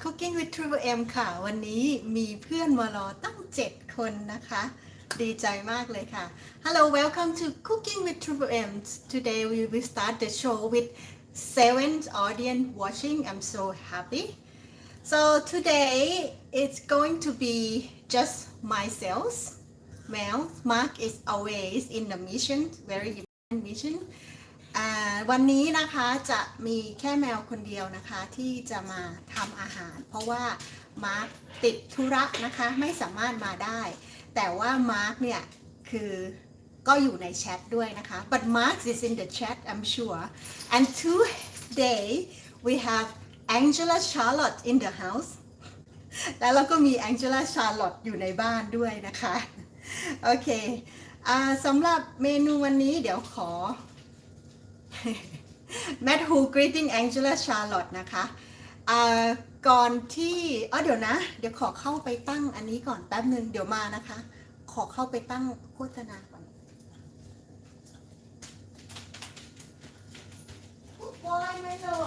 Cooking with Triple M ค่ะวันนี้มีเพื่อนมารอตั้ง7คนนะคะดีใจมากเลยค่ะ Hello welcome to Cooking with Triple M Today we will start the show with 7 audience watching I'm so happy So today it's going to be just myself Maew Mark is always in the mission very important missionวันนี้นะคะจะมีแค่แมวคนเดียวนะคะที่จะมาทำอาหารเพราะว่ามาร์คติดธุระนะคะไม่สามารถมาได้แต่ว่ามาร์คเนี่ยคือก็อยู่ในแชทด้วยนะคะ but Mark is in the chat I'm sure and today we have Angela Charlotte in the house แล้วเราก็มี Angela Charlotte อยู่ในบ้านด้วยนะคะโอเคสำหรับเมนูวันนี้เดี๋ยวขอMatt Who greeting Angela Charlotte นะคะก่อนที่เดี๋ยวนะเดี๋ยวขอเข้าไปตั้งอันนี้ก่อนแป๊บนึงเดี๋ยวมานะคะขอเข้าไปตั้งโฆษณาก่อน Why Milo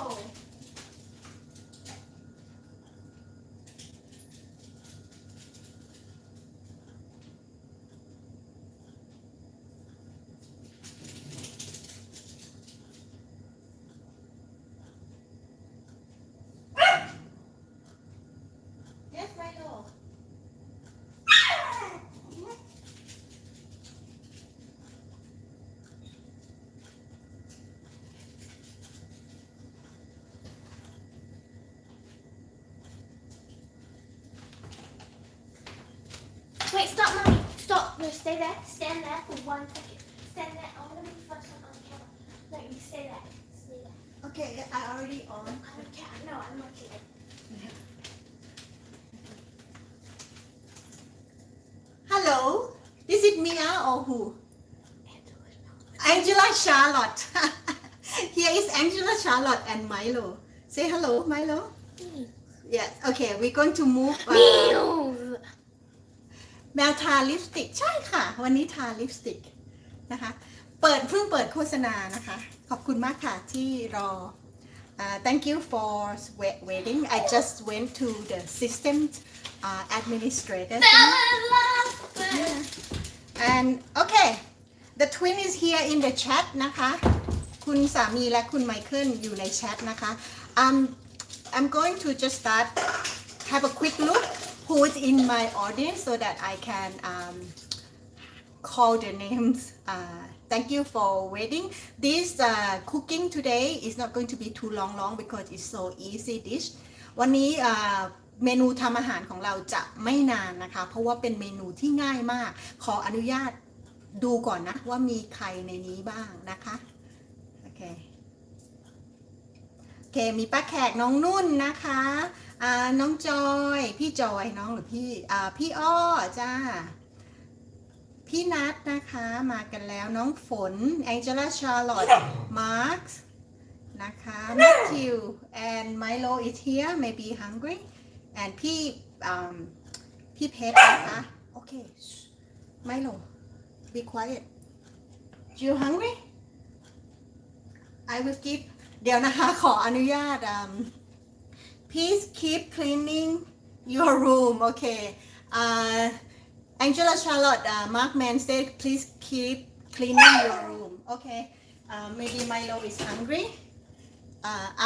Wait, stop, mommy. Stop. No, stay there. Stand there for 1 second. Stand there. I want to be first one on the camera. No, you stay there. Stay there. Okay I already on Okay, no, I'm okay. Hello Is it Mia or who Angela Charlotte Here is Angela Charlotte and Milo Say hello Milo Yes okay we're going to move Meals. แมวทาลิปสติกใช่ค่ะวันนี้ทาลิปสติกนะคะเพิ่งเปิดโฆษณานะคะขอบคุณมากค่ะที่รอThank you for waiting I just went to the system administrator and okay the twin is here in the chat นะคะคุณสามีและคุณไมเคิลอยู่ในแชทนะคะ I'm going to just start have a quick look who is in my audience so that I can call the names thank you for waiting this cooking today is not going to be too long because it's so easy dish วันนี้เมนูทำอาหารของเราจะไม่นานนะคะเพราะว่าเป็นเมนูที่ง่ายมากขออนุญาตดูก่อนนะว่ามีใครในนี้บ้างนะคะโอเคมีป้าแขกน้องนุ่นนะคะน้องจอยพี่จอยน้องหรือพี่อ้อจ้าพี่นัทนะคะมากันแล้วน้องฝน Angela Charlotte Mark นะคะ Matthew and Milo is here maybe hungry andพี่เพชรนะคะโอเค Milo be quiet you hungry I will give เดี๋ยวนะคะขออนุญาตPlease keep cleaning your room. Okay. Angela Charlotte, Mark Man said, please keep cleaning your room. Okay. Maybe Milo is hungry.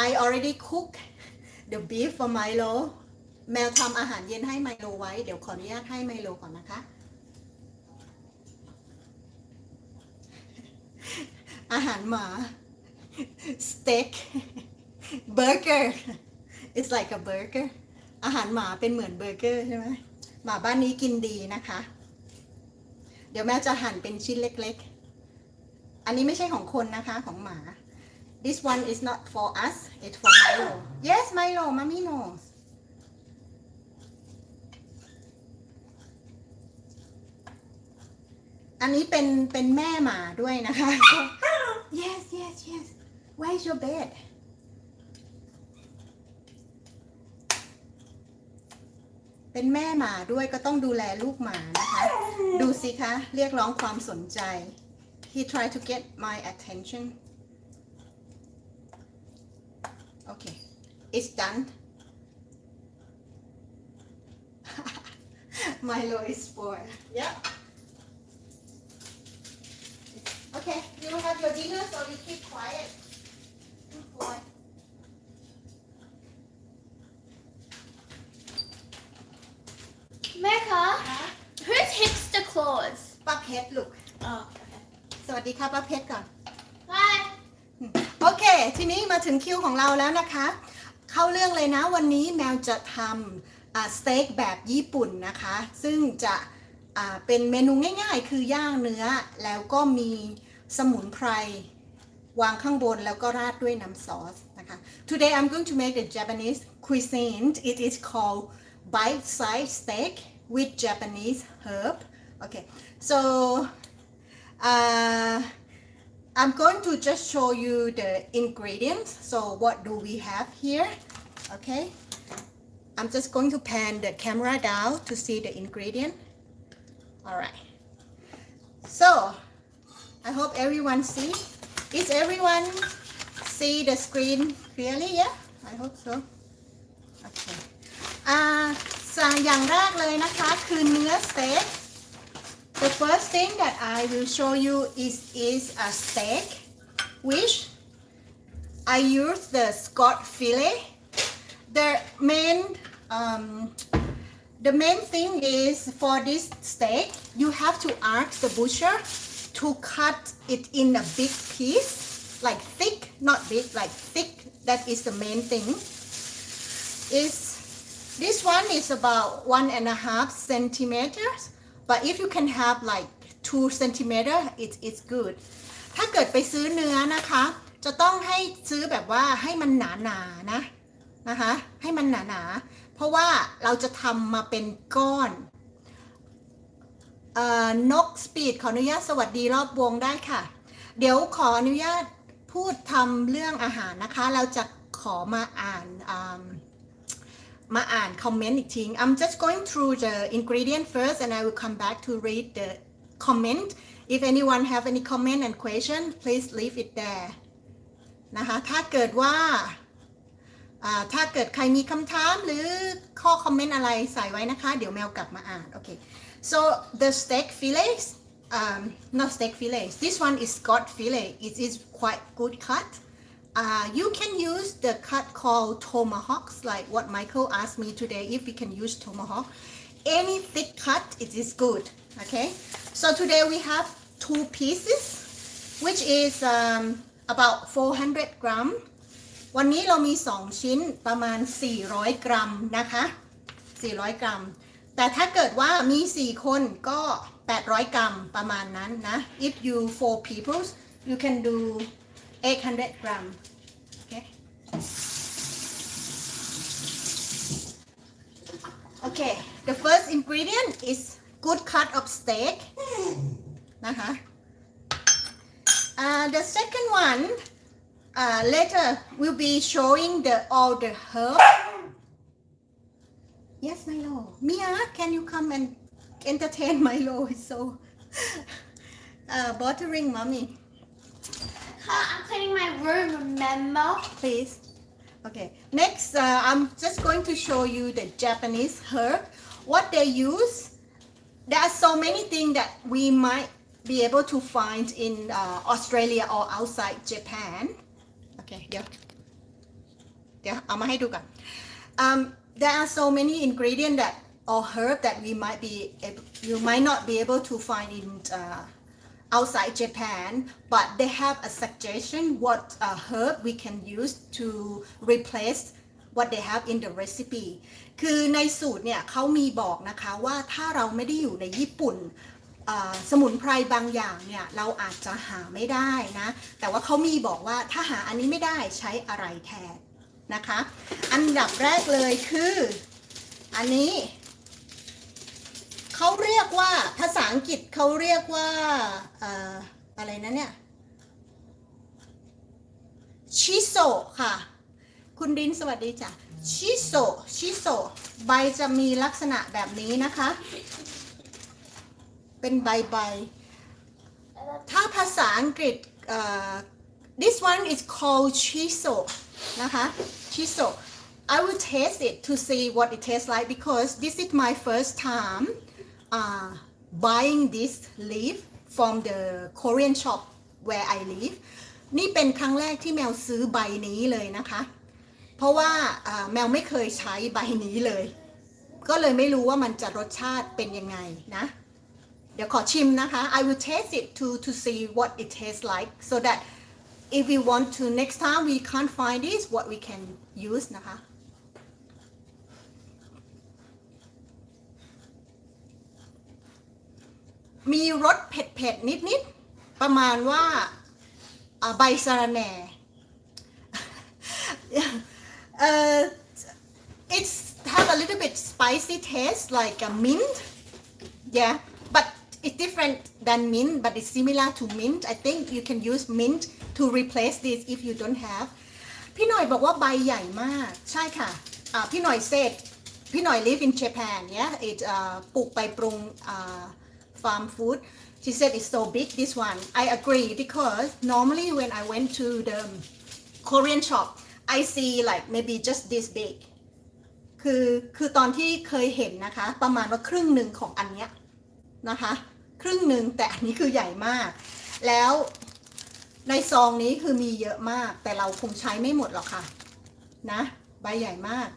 I already cooked the beef for Milo. แมวทำอาหารเย็นให้ไมโลไว้เดี๋ยวขออนุญาตให้ไมโลก่อนนะคะ อาหารหมา steak burger It's like a burger อาหารหมาเป็นเหมือนเบอร์เกอร์ใช่ไหมหมาบ้านนี้กินดีนะคะเดี๋ยวแม่จะหั่นเป็นชิ้นเล็กๆอันนี้ไม่ใช่ของคนนะคะของหมา This one is not for us it's for Milo Yes Milo Mommy knows อันนี้เป็นแม่หมาด้วยนะคะ Yes yes yes Where's your bedเป็นแม่หมาด้วยก็ต้องดูแลลูกหมานะคะดูสิคะเรียกร้องความสนใจ He tried to get my attention Okay it's done Milo is spoiled. Yep. Okay, you have your dinner, so you keep quiet. Good boy. แม่คะ Who's hipster claws ป้าเพชรลูก oh สวัสดีค่ะป้าเพชรก่อน Hi โอเค ทีนี้มาถึงคิวของเราแล้วนะคะ เข้าเรื่องเลยนะวันนี้แมวจะทำสเต็กแบบญี่ปุ่นนะคะ ซึ่งจะเป็นเมนูง่ายๆ คือย่างเนื้อแล้วก็มีสมุนไพรวางข้างบนแล้วก็ราดด้วยน้ำซอสนะคะ Today I'm going to make the Japanese cuisine. It is called bite-sized steak with Japanese herb. Okay, so I'm going to just show you the ingredients. So what do we have here? Okay, I'm just going to pan the camera down to see the ingredient. All right. So I hope everyone see. Is everyone see the screen clearly? Yeah, I hope so. Okay. อย่างแรกเลยนะคะคือเนื้อสเต็ก The first thing that I will show you is a steak, which I use the Scott fillet. The main thing is for this steak, you have to ask the butcher to cut it in a big piece, like thick, not big, like thick. That is the main thing. This one is about 1.5 centimeters, but if you can have like 2 centimeters, it's good. ถ้าเกิดไปซื้อเนื้อนะคะจะต้องให้ซื้อแบบว่าให้มันหนาๆนะคะให้มันหนาๆเพราะว่าเราจะทำมาเป็นก้อนนกสปีดขออนุญาตสวัสดีรอบวงได้ค่ะเดี๋ยวขออนุญาตพูดทำเรื่องอาหารนะคะเราจะขอมาอ่านคอมเมนต์อีกที I'm just going through the ingredient first and I will come back to read the comment. If anyone have any comment and question, please leave it there. นะคะถ้าเกิดใครมีคำถามหรือข้อคอมเมนต์อะไรใส่ไว้นะคะเดี๋ยวแมวกลับมาอ่านโอเค so the steak fillets not steak fillets this one is Scott fillet it is quite good cut you can use the cut called tomahawks like what Michael asked me today if we can use tomahawk any thick cut it is good okay so today we have 2 pieces which is about 400 grams วันนี้เรามี2ชิ้นประมาณ400กรัมนะคะ400กรัมแต่ถ้าเกิดว่ามี4คนก็800กรัมประมาณนั้นนะ if you 4 people you can do 800 gram okay okay the first ingredient is good cut of steak นะคะ the second one later we'll be showing all the herbs. Yes, Milo. Mia, can you come and entertain Milo? It's so bothering mommy. I'm cleaning my room, remember? Please. Okay. Next, I'm just going to show you the Japanese herb. What they use. There are so many things that we might be able to find in Australia or outside Japan. Okay, เดี๋ยวเอามาให้ดูก่อน there are so many ingredients that or herb that you might not be able to find in outside Japan but they have a suggestion what herb we can use to replace what they have in the recipe คือในสูตรเนี่ยเขามีบอกนะคะว่าถ้าเราไม่ได้อยู่ในญี่ปุ่นสมุนไพรบางอย่างเนี่ยเราอาจจะหาไม่ได้นะแต่ว่าเขามีบอกว่าถ้าหาอันนี้ไม่ได้ใช้อะไรแทนนะคะอันดับแรกเลยคืออันนี้เขาเรียกว่าภาษาอังกฤษเขาเรียกว่าอะไรนะเนี่ยชิโซะค่ะคุณดินสวัสดีจ้ะชิโซะใบจะมีลักษณะแบบนี้นะคะเป็นใบถ้าภาษาอังกฤษthis one is called chiso นะคะ chiso I will taste it to see what it tastes like because this is my first time buying this leaf from the Korean shop where I live นี่เป็นครั้งแรกที่แมวซื้อใบนี้เลยนะคะเพราะว่าแมวไม่เคยใช้ใบนี้เลยก็เลยไม่รู้ว่ามันจะรสชาติเป็นยังไงนะเดี๋ยวขอชิมนะคะ I will taste it to see what it tastes like so that if we want to next time we can't find this what we can use นะคะมีรสเผ็ดๆนิดๆประมาณว่าใบสะระแหน่ it's have a little bit spicy taste like a mint yeah but it's different than mint but it's similar to mint I think you can use mint to replace this if you don't have พี่หน่อยบอกว่าใบใหญ่มากใช่ค่ะพี่หน่อยเซตพี่หน่อย live in Japan yeah it ปลูกไปปรุงfarm food she said it's so big this one I agree because normally when I went to the Korean shop I see like maybe just this big คือตอนที่เคยเห็นนะคะประมาณว่าครึ่งหนึ่งของอันเนี้ยนะคะครึ่งหนึ่งแต่อันนี้คือใหญ่มากแล้วในซองนี้คือมีเยอะมากแต่เราคงใช้ไม่หมดหรอกค่ะนะใบใหญ่มาก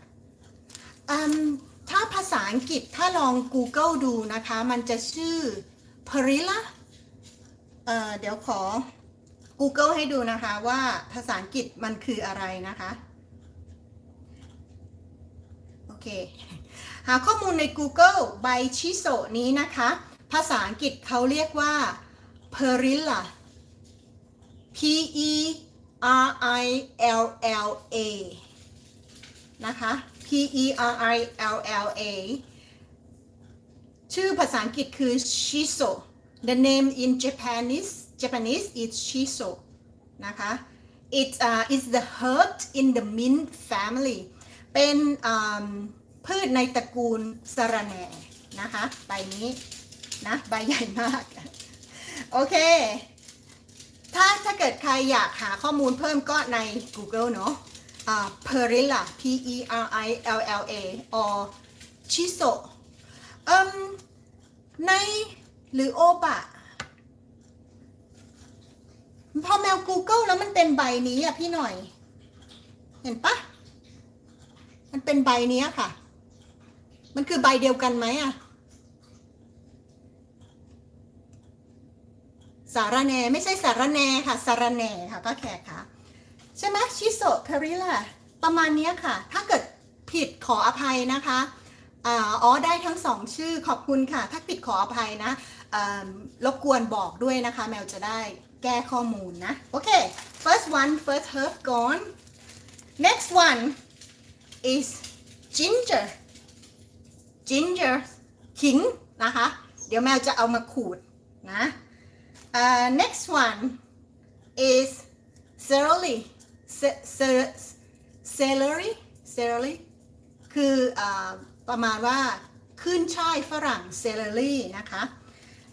ถ้าภาษาอังกฤษถ้าลอง Google ดูนะคะมันจะชื่อ Perilla เดี๋ยวขอ Google ให้ดูนะคะว่าภาษาอังกฤษมันคืออะไรนะคะโอเคหาข้อมูลใน Google ใบชิโซะนี้นะคะภาษาอังกฤษเขาเรียกว่า Perilla P E R I L L A นะคะ P E R I L L A ชื่อภาษาอังกฤษคือ Shiso the name in Japanese is Shiso นะคะ it is the herb in the mint family เป็นพืชในตระกูลสะระแหน่นะคะใบนี้นะใบใหญ่มากโอเคถ้าเกิดใครอยากหาข้อมูลเพิ่มก็ใน Google เนาะPerilla P E R I L L A or Shiso ในหรือโอบะพอแมว Google แล้วมันเป็นใบนี้อ่ะพี่หน่อยเห็นปะมันเป็นใบนี้ค่ะมันคือใบเดียวกันไหมอ่ะสาระแหน่ไม่ใช่สาระแหน่ค่ะสาระแหน่ค่ะป้าแขกค่ะใช่ไหมชิโซะเพริล่าประมาณนี้ค่ะถ้าเกิดผิดขออภัยนะคะได้ทั้งสองชื่อขอบคุณค่ะถ้าผิดขออภัยนะรบกวนบอกด้วยนะคะแมวจะได้แก้ข้อมูลนะโอเค first herb gone next one is ginger ขิงนะคะเดี๋ยวแมวจะเอามาขูดนะnext one is celery คือประมาณว่าขึ้นช่ายฝรั่ง celery นะคะ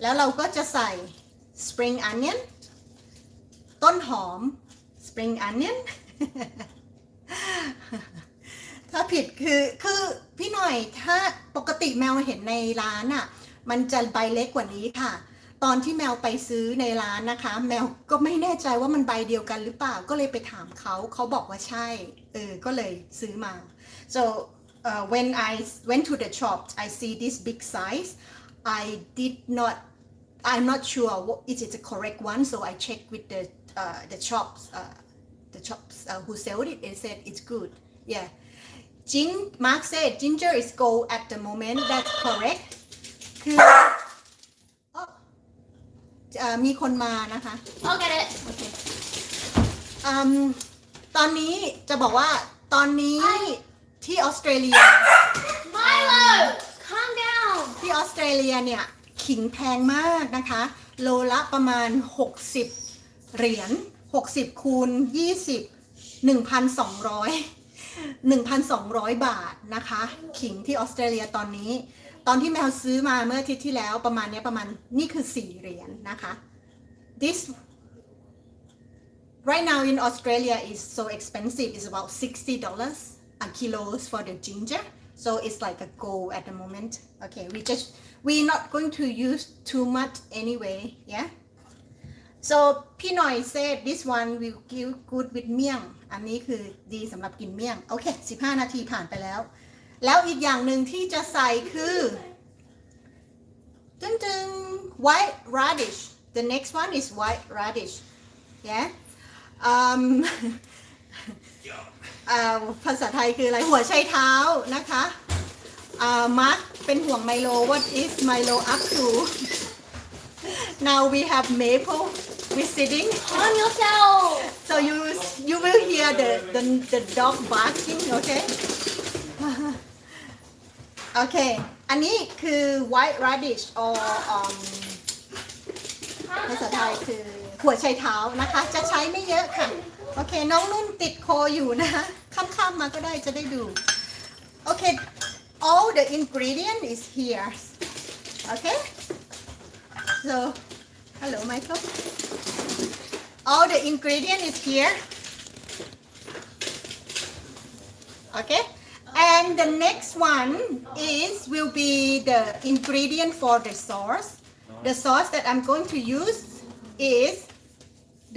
แล้วเราก็จะใส่ spring onion ต้นหอม spring onion ถ้าผิดคือพี่หน่อยถ้าปกติแมวเห็นในร้านอ่ะมันจะใบเล็กกว่านี้ค่ะตอนที่แมวไปซื้อในร้านนะคะแมวก็ไม่แน่ใจว่ามันใบเดียวกันหรือเปล่าก็เลยไปถามเขาบอกว่าใช่ก็เลยซื้อมา so when I went to the shop I see this big size I'm not sure is it the correct one so I checked with the shops who sold it and said it's good yeah Mark said ginger is gold at the moment that's correct คือมีคนมานะคะ I'll get it โอเคตอนนี้จะบอกว่าตอนนี้ที่ออสเตรเลีย Milo calm down ที่ออสเตรเลียเนี่ยขิงแพงมากนะคะโลละประมาณ60เหรียญ60คูณ20 1,200 บาทนะคะขิงที่ออสเตรเลียตอนนี้ตอนที่แมวซื้อมาเมื่ออาทิตย์ที่แล้วประมาณนี่คือ4เหรียญนะคะ this right now in Australia is so expensive it's about $60 a kilo for the ginger so it's like a goal at the moment. Okay, we're not going to use too much anyway. Yeah. So พี่หน่อย said this one will give good with เมี่ยงอันนี้คือดีสำหรับกินเมี่ยงโอเค15 นาทีผ่านไปแล้วแล้วอีกอย่างหนึ่งที่จะใส่คือตึง white radish the next one is white radish yeah ภาษาไทยคืออะไรหัวไชเท้านะคะมาร์คเป็นห่วงไมโล what is Milo up to now we have Maple visiting On yourself. so you will hear the dog barking okay okay อันนี้คือ white radish or ภาษาไทยคือหัวไชเท้านะคะจะใช้ไม่เยอะค่ะโอเคน้องนุ่นติดคออยู่นะคะข้ามๆมาก็ได้จะได้ดูโอเค all the ingredient is here okay so hello Michael all the ingredient is here okay and the next one will be the ingredient for the sauce that I'm going to use is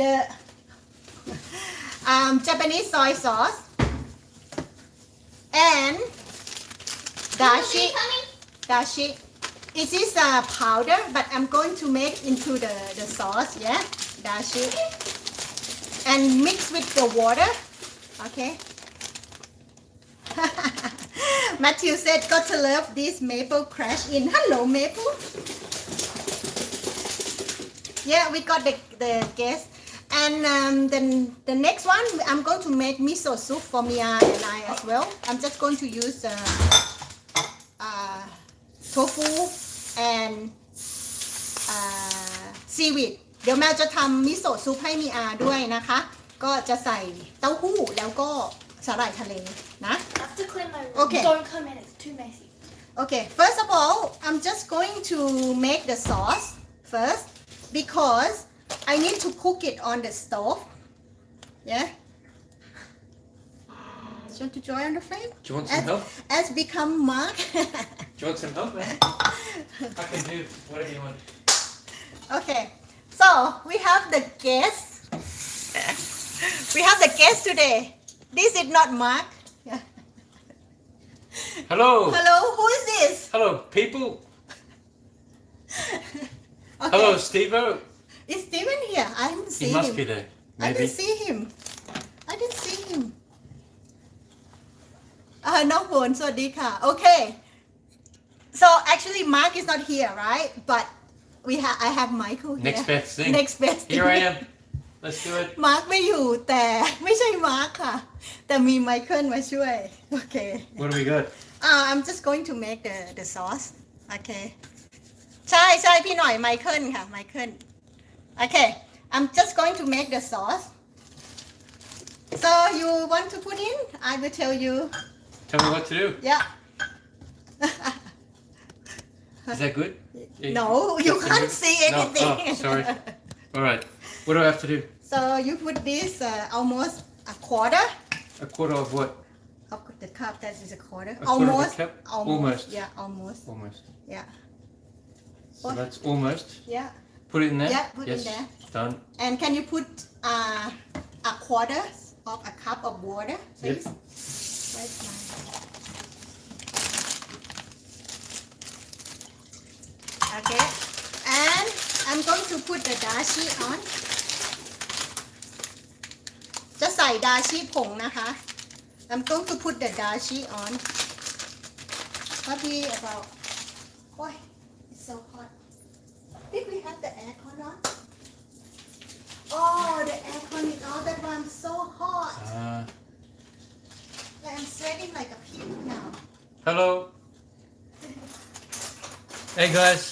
the Japanese soy sauce and dashi. It is a powder, but I'm going to make into the sauce, yeah, dashi, and mix with the water, okay. Matthew said, "Got to love this maple crash in." Hello, maple. Yeah, we got the guest. And then the next one, I'm going to make miso soup for Mia and I as well. I'm just going to use tofu and seaweed เดี๋ยวแมวจะทำมิโซะซุปให้มีอาด้วยนะคะก็จะใส่เต้าหู้แล้วก็สาหร่ายทะเลนะ I have to clean my room. Okay. Don't come in, it's too messy. Okay, first of all, I'm just going to make the sauce first because I need to cook it on the stove. Yeah. Do you want to join on the frame? Do you want some help? As become Mark. Do you want some help, man? I can do whatever you want. Okay, so we have the guest. We have the guest today. This is not Mark. Yeah. Hello. Hello, who is this? Hello, people. Okay. Hello, Steve-O. Is Steven here? I didn't see He him. must be there. I Maybe. didn't see him. I didn't see him. น้องฝนสวัสดีค่ะ Okay. So actually Mark is not here, right? But I have Michael here. Next best thing. Next best thing. Here I am. Let's do it. Mark ไม่อยู่แต่ไม่ใช่ Mark ค่ะ แต่มี Michael มาช่วย Okay. What do we got? I'm just going to make the sauce. Okay. ใช่พี่หน่อย Michael ค่ะ Michael. Okay. I'm just going to make the sauce. So you want to put in? I will tell you. Tell me what to do. Yeah. Is that good? No, you That's can't good? see No. anything. Oh, sorry. All right. What do I have to do? So you put this almost a quarter A quarter of what? of the cup. That is a quarter. A quarter of a cup? Almost. Almost. Yeah, almost. Almost. Yeah. So that's almost. Yeah. Put it in there? Yeah, put in yes. there. Done. And can you put a quarter of a cup of water, please? Where's mine? Okay. And I'm going to put the dashi on. จะใส่ดาชิผงนะคะ I'm going to put the dashi on. Maybe about. Boy, it's so hot. Did we have the aircon on? Oh, the aircon is on. That one's so hot. I'm sweating like a pig now. Hello. Hey guys.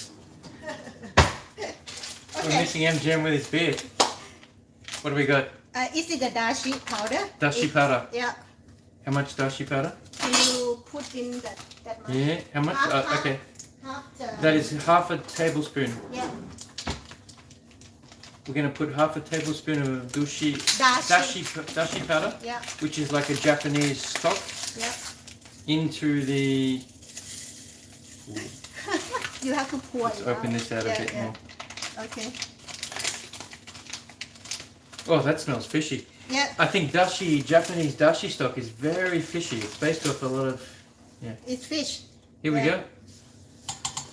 We're Okay. missing MGM with his beard. What do we got? Is it the dashi powder? Dashi powder. Yeah. How much dashi powder? Can you put in that much? Yeah. How much? Half, Okay. Half the. That is half a tablespoon. Yeah. We're going to put half a tablespoon of Dashi. dashi powder, Yeah. which is like a Japanese stock. Yeah. into the. You have to pour Let's it open this out a bit more. Okay. Oh, that smells fishy. Yeah, I think Japanese dashi stock is very fishy. It's based off a lot of. it's fish. Here we Yeah. go.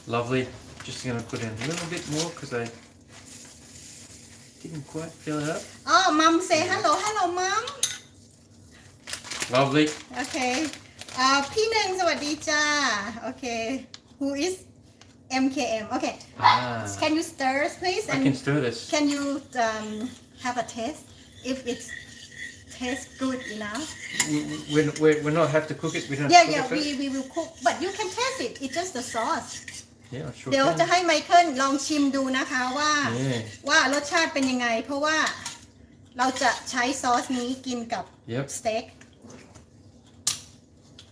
Lovely. Just gonna put in a little bit more because I didn't quite fill it up. Oh, mom say hello, mom. Lovely. Okay. พี่หนึ่งสวัสดีจ้า Okay. Who is MKM? Okay. Ah, Can you stir, please? I can stir this. Can you have a taste if it tastes good enough? We're not have to cook it. We don't. Yeah, cook yeah. It first? We will cook, but you can taste it. It's just the sauce. Yeah, sure. เดี๋ยวจะ Can. ให้ไมเคิลลองชิมดูนะคะว่า Yeah. ว่ารสชาติเป็นยังไง เพราะว่าเราจะใช้ซอสนี้กินกับ Yep. สเต็ก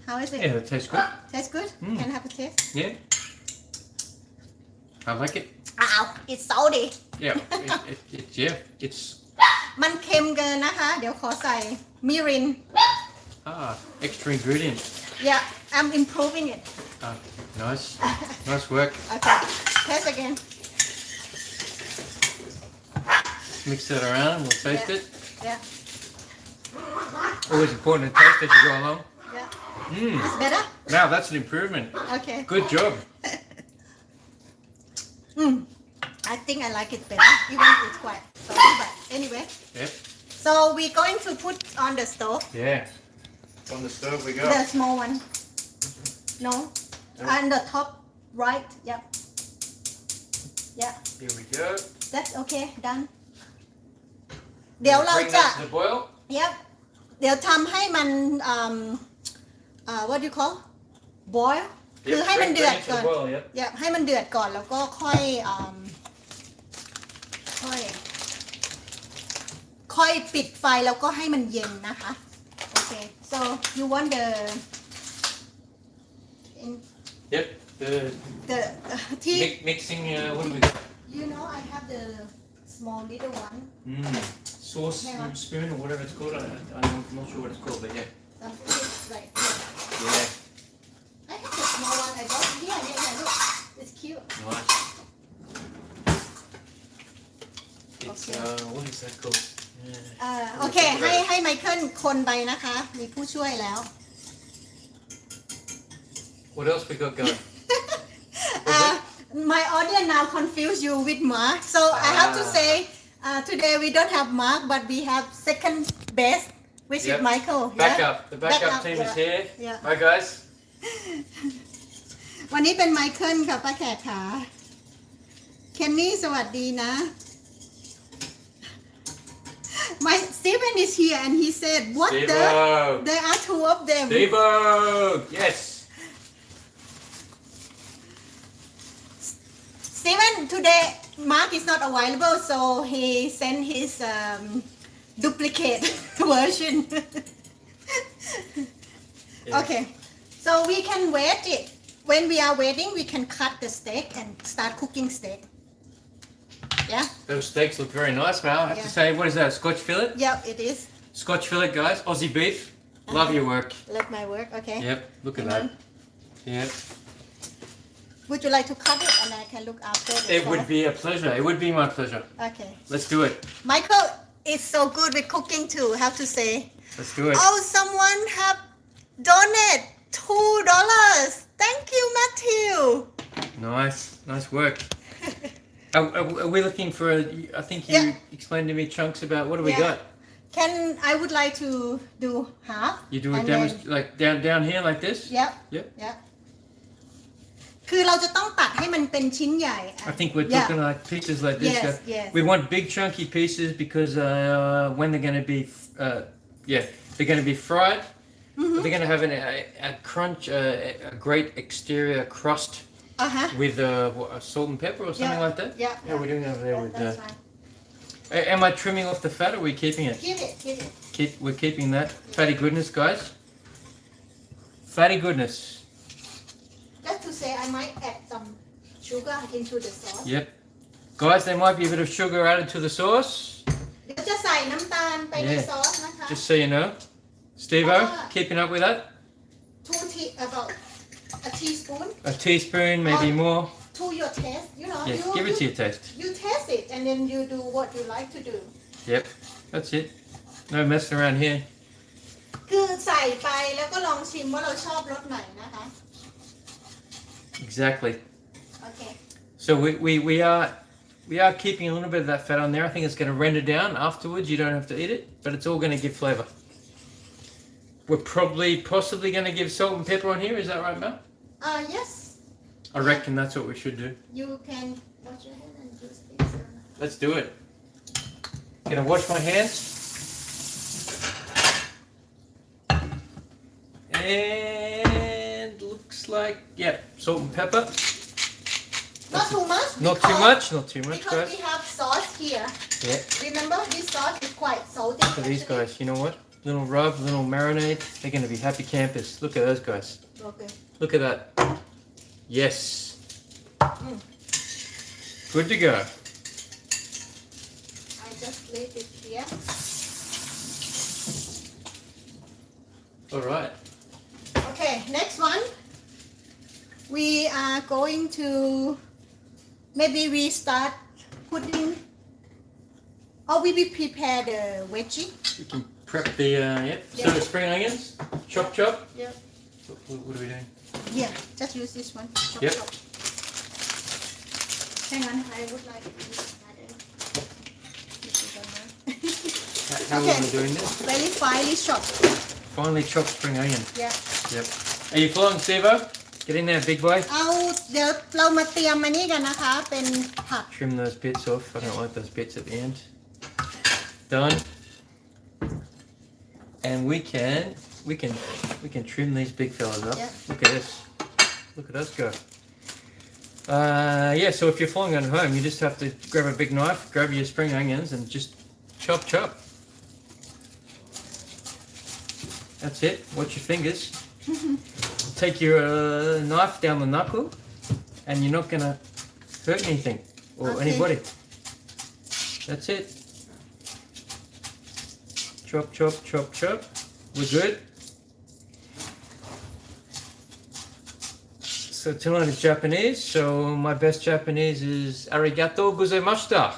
How is it? Yeah, it tastes good. Tastes good? Can I have a taste? Yeah. I like it. อ้าว it's salty Yeah. It's มันเค็มเกินนะคะ เดี๋ยวขอใส่มิริน extra ingredient. Yeah I'm improving it Nice. Nice work. Okay taste again Mix that around and we'll taste it. Yeah Always important to taste as you go along. yeah Mmm. It's better? Now that's an improvement. Okay Good job. I think I like it better even if it's quite salty but anyway Yep. so we're going to put on the stove Yeah. On the stove we go. the small one no on the top right yep yeah Here we go. that's okay done เดี๋ยวเรา Bring จะ that to the boil. Yep เดี๋ยวทำให้มัน what do you call boil คือให้มันเดือด Bring it to ก่อน the boil, yep. Yep ให้มันเดือดก่อนแล้วก็ค่อยปิดไฟแล้วก็ให้มันเย็นนะคะโอเค so you want Yep. the ที่ Mixing. What do we got? you know I have the small little one Sauce Hang on. spoon or whatever it's called. I'm not sure what it's called, but yeah. like Yeah. I have the small one I got yeah look it's cute Nice. It's Okay. What is that called? โอเคให้ไมเคิลคนไปนะคะมีผู้ช่วยแล้ว What else we got going? My audience now confuse you with Mark so I have to say today we don't have Mark but we have second best which is Yep. Michael Backup. The backup Backup, team is yeah. here. Yeah. Hi guys. วันนี้เป็นไมเคิลค่ะป้าแขกขาเคนนี่สวัสดีนะ My Stephen is here and he said what the Steve-o. there are two of them Steve-o. Yes. Stephen today Mark is not available so he sent his duplicate version okay so we can wait it when we are waiting we can cut the steak and start cooking steak yeah Those steaks look very nice, Mal. I have to Yeah. say, what is that? Scotch fillet? yeah it is Scotch fillet, guys. Aussie beef. Love your work. let my work okay Yep. Look at Hang that. on. Yep. would you like to cut it and I can look after the It would sauce? be a pleasure. It would be my pleasure. Okay Let's do it. Michael is so good with cooking too have to say Let's do it. oh someone have donated $2 thank you Matthew Nice. Nice work. Are we looking for? I think you Yeah. explained to me chunks about what do we Yeah. got. I would like to do half You do a and demonstration like down here like this. Yep Yep. Yep คือเราจะต้องตัดให้มันเป็นชิ้นใหญ่ I think we're Yeah. talking like pieces like this. Yes, guys. yes. We want big chunky pieces because when they're going to be, they're going to be fried. They're going to have a crunch, a great exterior crust with salt and pepper or something like that. Yeah. Yeah, we're doing over there with. That's fine. Am I trimming off the fat or are we keeping it? Keep it We're keeping that. Fatty goodness, guys. Fatty goodness. just to say I might add some sugar into the sauce Yep. Guys, there might be a bit of sugar added to the sauce. เดี๋ยวจะใส่น้ำตาลไปใน Yeah. ซอสนะคะ Just so you know. Steve-o, keeping up with that? about a teaspoon A teaspoon, maybe more. to your taste. You know, Yeah, give it to your taste. you taste it and then you do what you like to do. Yep, that's it. No messing around here. คือใส่ไปแล้วก็ลองชิมว่าเราชอบรสไหนนะคะ Exactly. โอเค So we are keeping a little bit of that fat on there. I think it's going to render down afterwards. You don't have to eat it, but it's all going to give flavor. We're possibly going to give salt and pepper on here. Is that right, Mel? yes I reckon that's what we should do. you can wash your hand and use this Let's do it. Gonna wash my hands. And looks like, yeah, salt and pepper. not too much Not too much, not too much, because guys. we have sauce here Yeah. remember this sauce is quite salty Look at these guys. You know what? Little rub, little marinade. They're gonna be happy campers. Look at those guys. okay Look at that. Yes. Good to go. I just leave it here All right. okay next one we are going to maybe we start putting or we will prepare the veggie We can prep the yep. So Yeah. the spring onions. Chop chop. yeah What are we doing? yeah just use this one chop, Yep. chop. hang on I would like to use another if you don't mind. How Okay. are we doing this? very finely chopped Finally chopped spring onion. yeah Yep. Are you following, Steve-O? Get in there, big boy. เอาเดี๋ยวเรามาเตรียมอันนี้กันนะคะเป็นผัก Trim those bits off. I don't like those bits at the end. Done. And we can trim these big fellas up. Yeah. Look at this. Look at us go. Yeah, so if you're following at home, you just have to grab a big knife, grab your spring onions, and just chop, chop. That's it. Watch your fingers. Take your knife down the knuckle, and you're not gonna hurt anything or Okay. anybody. That's it. Chop, chop, chop, chop. We're good. So tonight is Japanese. So my best Japanese is arigato gozaimashita,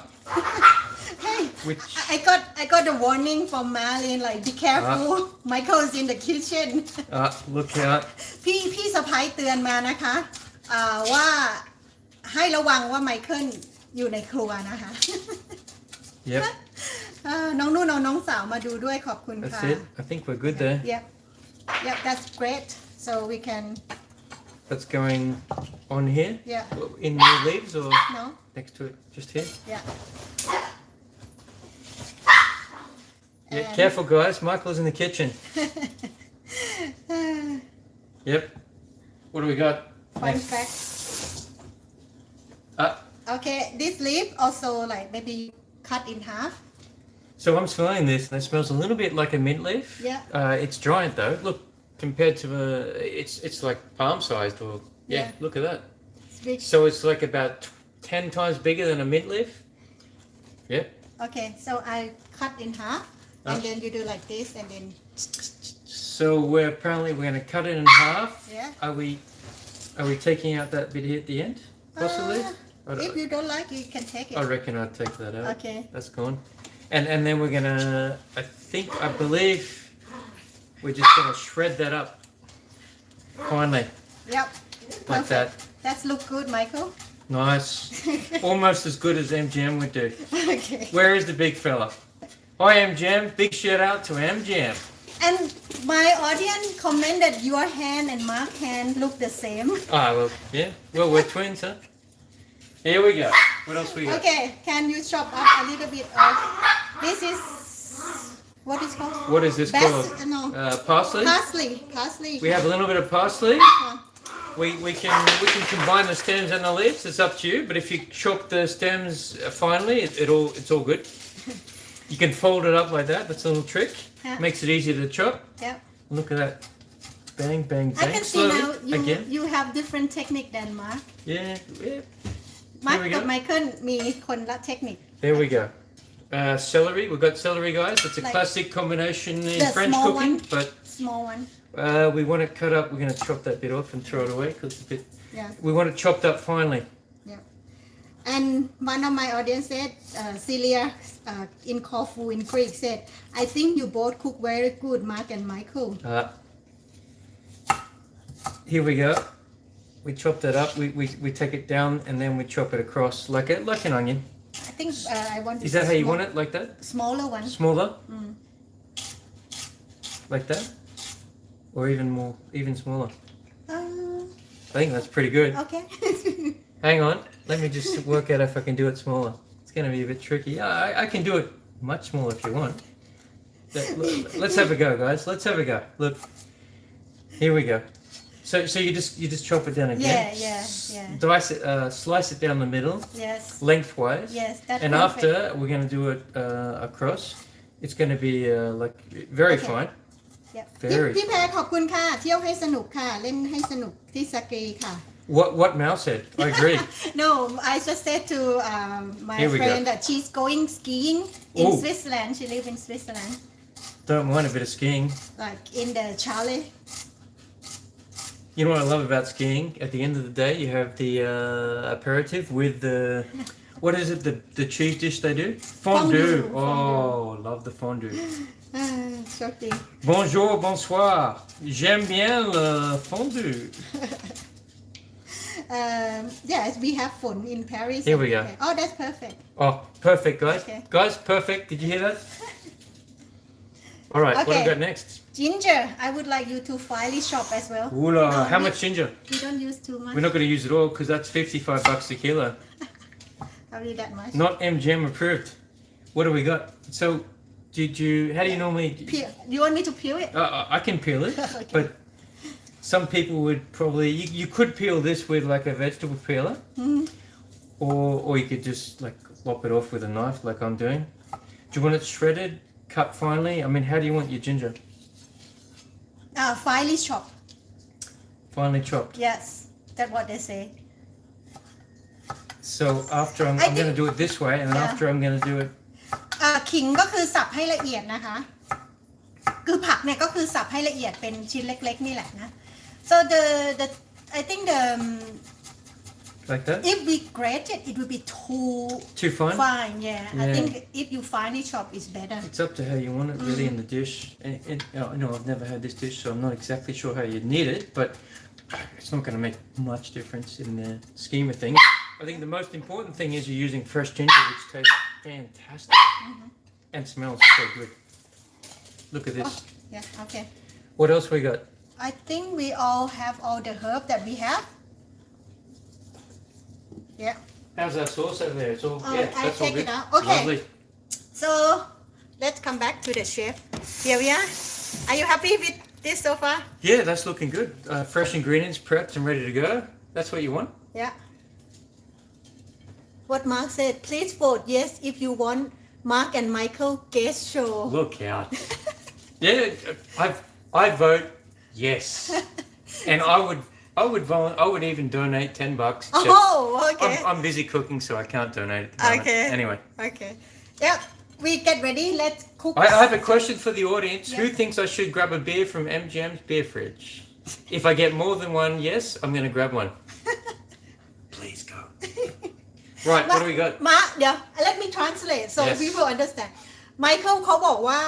hey which I got a warning from Marlene like be careful Michael is in the kitchen look out. พี่สะพ้ายเตือนมานะคะว่าให้ระวังว่าไมเคิลอยู่ในครัวนะคะ Yep, น้องนุ่นเอาน้องสาวมาดูด้วยขอบคุณ that's ค่ะ it. I think we're good there. Yep Yep that's great so we can That's going on here. Yeah In the leaves or no next to it, just here. Yeah Yeah, And- careful guys. Michael's in the kitchen. Yep. What do we got? fun next? fact okay this leaf also like maybe cut in half So I'm smelling this, and it smells a little bit like a mint leaf. Yeah. It's giant though. Look, compared to it's like palm sized or yeah. Yeah. Look at that. it's big So it's like about 10 times bigger than a mint leaf. Yep. okay so I cut in half and Ah. then you do like this and then So we're going to cut it in half. Yeah. Are we taking out that bit here at the end? Possibly. if you don't like you can take it I reckon I'd take that out. Okay. That's gone. And then we're gonna. I believe we're just gonna shred that up. Finally, Yep like that. That's look good Michael Nice. Almost as good as MGM would do. okay Where is the big fella? Hi MGM. Big shout out to MGM. and my audience commented your hand and Mark's hand look the same Ah, well, yeah. Well, we're twins, huh? Here we go. What else we got? okay can you chop up a little bit of this is what is called What is this called? no Parsley. parsley We have a little bit of parsley. Yeah. We can combine the stems and the leaves. It's up to you. But if you chop the stems finely, it's all good. You can fold it up like that. That's a little trick. Yeah. Makes it easier to chop. Yep. Look at that. Bang, bang, I bang. can see Slowly. now Again. you have different technique than Mark Yeah. Mark we กับ go. ไมเคิลมีคนละเทคนิค There we go. Celery. We've got celery, guys. It's a Like classic combination in the French small cooking. one? But small one We want it cut up. We're going to chop that bit off and throw it away because it's a bit. Yeah. We want it chopped up finely. And one of my audience said, Celia in Corfu in Greek said, I think you both cook very good, Mark and Michael. Here we go. We chop that up. We take it down and then we chop it across like an onion. I think I want. Is that how you want it? Like that? Smaller one. Smaller? Like that? Or even smaller? I think that's pretty good. Okay. Hang on. Let me just work out if I can do it smaller. It's going to be a bit tricky. I can do it much smaller if you want. Let's have a go, guys. Let's have a go. Look. Here we go. So you just chop it down again. Yeah. Slice it down the middle. Yes. Lengthwise. Yes, that's and perfect. After we're going to do it across. It's going to be like very fine. พี่แพรขอบคุณค่ะเที่ยวให้สนุกค่ะเล่นให้สนุกที่สกีค่ะ What Maew said, I agree. No, I just said to my Here we friend go. that she's going skiing in Ooh. Switzerland. She lives in Switzerland, Don't mind a bit of skiing. like in the chalet. You know what I love about skiing? At the end of the day, you have the aperitif with the what is it? The cheese dish they do? Fondue. Oh, love the fondue. Shocking. Bonjour, bonsoir. J'aime bien le fondue. Yes, we have fun in Paris. Here we go. Okay. Oh, that's perfect. Oh, perfect, guys. Okay. Guys, perfect. Did you hear that? All right, what do we Okay. got next? Ginger, I would like you to finely chop as well. Ooh-la, No, how we- much ginger? We don't use too much. We're not going to use it all because that's $55 a kilo. How do that much? Not MGM approved. What do we got? So, how do you normally... Peel. You want me to peel it? I can peel it, Okay. but some people would probably... You could peel this with like a vegetable peeler, or you could just like lop it off with a knife like I'm doing. Do you want it shredded, cut finely? I mean, how do you want your ginger? Finely chopped. Finely chopped. Yes, that's what they say. So after I'm going to do it this way, and then Yeah. after I'm going to do it... ขิงก็คือสับให้ละเอียดนะคะ คือผักเนี่ยก็คือสับให้ละเอียดเป็นชิ้นเล็กๆนี่แหละนะ so the I think Like that? if we grate it it will be Too fine? fine yeah I Yeah. think if you finely chop is better It's up to how you want it really in the dish. And, you know, I've never had this dish, so I'm not exactly sure how you need it, but it's not going to make much difference in the scheme of things. I think the most important thing is you're using fresh ginger, which tastes fantastic and smells so good. Look at this. yeah okay What else we got? I think we all have all the herb that we have yeah How's our sauce over there? It's all, Oh, yeah, I that's all take good. it out. Okay. Lovely. so let's come back to the chef here we are you happy with this so far Yeah, that's looking good. Fresh ingredients prepped and ready to go. That's what you want? Yeah. What Mark said, please vote yes if you want Mark and Michael guest show. Look out. Yeah, I vote yes. And I would even donate $10. Oh, okay. I'm busy cooking, so I can't donate at the moment. Okay. Anyway, Okay. Yeah, we get ready. Let's cook. I have a question for the audience. Yeah. Who thinks I should grab a beer from MGM's beer fridge? If I get more than one yes, I'm going to grab one. Please go. Right, what do we got? มาเดี๋ยว let me translate so Yes. people understand Michael เขาบอกว่า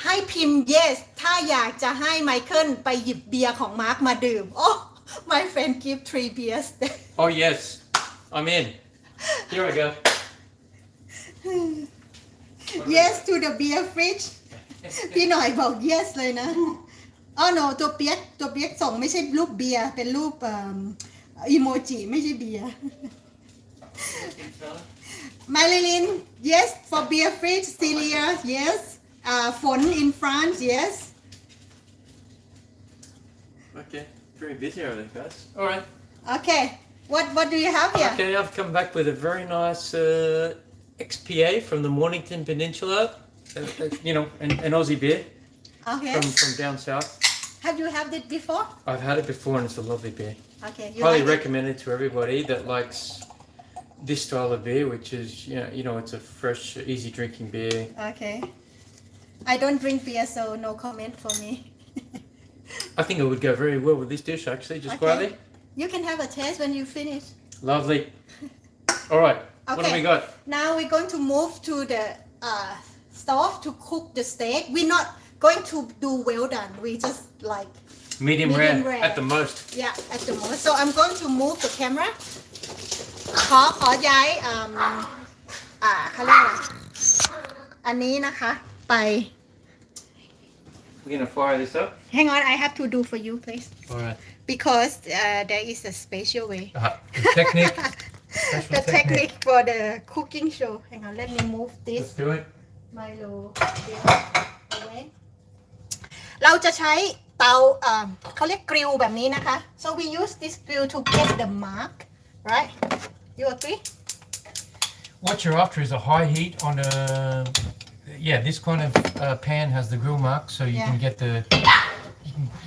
ให้พิมพ์ yes ถ้าอยากจะให้ Michael ไปหยิบเบียร์ของ Mark มาดื่ม Oh my friend give 3 beers Oh, yes. I'm in. Here I go. yes to the beer fridge พี่หน่อยบอก yes เลยนะ oh no ตัวเปียกส่งไม่ใช่รูปเบียร์เป็นรูปอีโมจิไม่ใช่เบียร์ Marilyn yes for beer fridge Celia yes Phone in France yes Okay, very busy over there, guys. All right. okay what do you have here Okay, I've come back with a very nice XPA from the Mornington Peninsula. You know, an Aussie beer okay from down south. have you had it before I've had it before and it's a lovely beer. okay you Highly like it? recommend it to everybody that likes this style of beer, which is, you know, it's a fresh, easy drinking beer. okay I don't drink beer so no comment for me I think it would go very well with this dish, actually, just Okay. quietly. You can have a taste when you finish. Lovely. All right. What do Okay. we got? Now we're going to move to the stove to cook the steak. We're not going to do well done. We just like Medium Medium rare rare. at the most. yeah at the moment. So I'm going to move the camera. ขอย้ายเขาเรียกอะไรอันนี้นะคะไป We're gonna fire this up. Hang on, I have to do for you, please, All right. because there is a special way. Technique. The technique for the cooking show. Hang on, let me move this Let's do it. Milo away. เราจะใช้เตาเขาเรียกกริลแบบนี้นะคะ so we use this grill to get the mark, right? You agree? What you're after is a high heat on a. Yeah, this kind of pan has the grill mark, so you Yeah. can get the.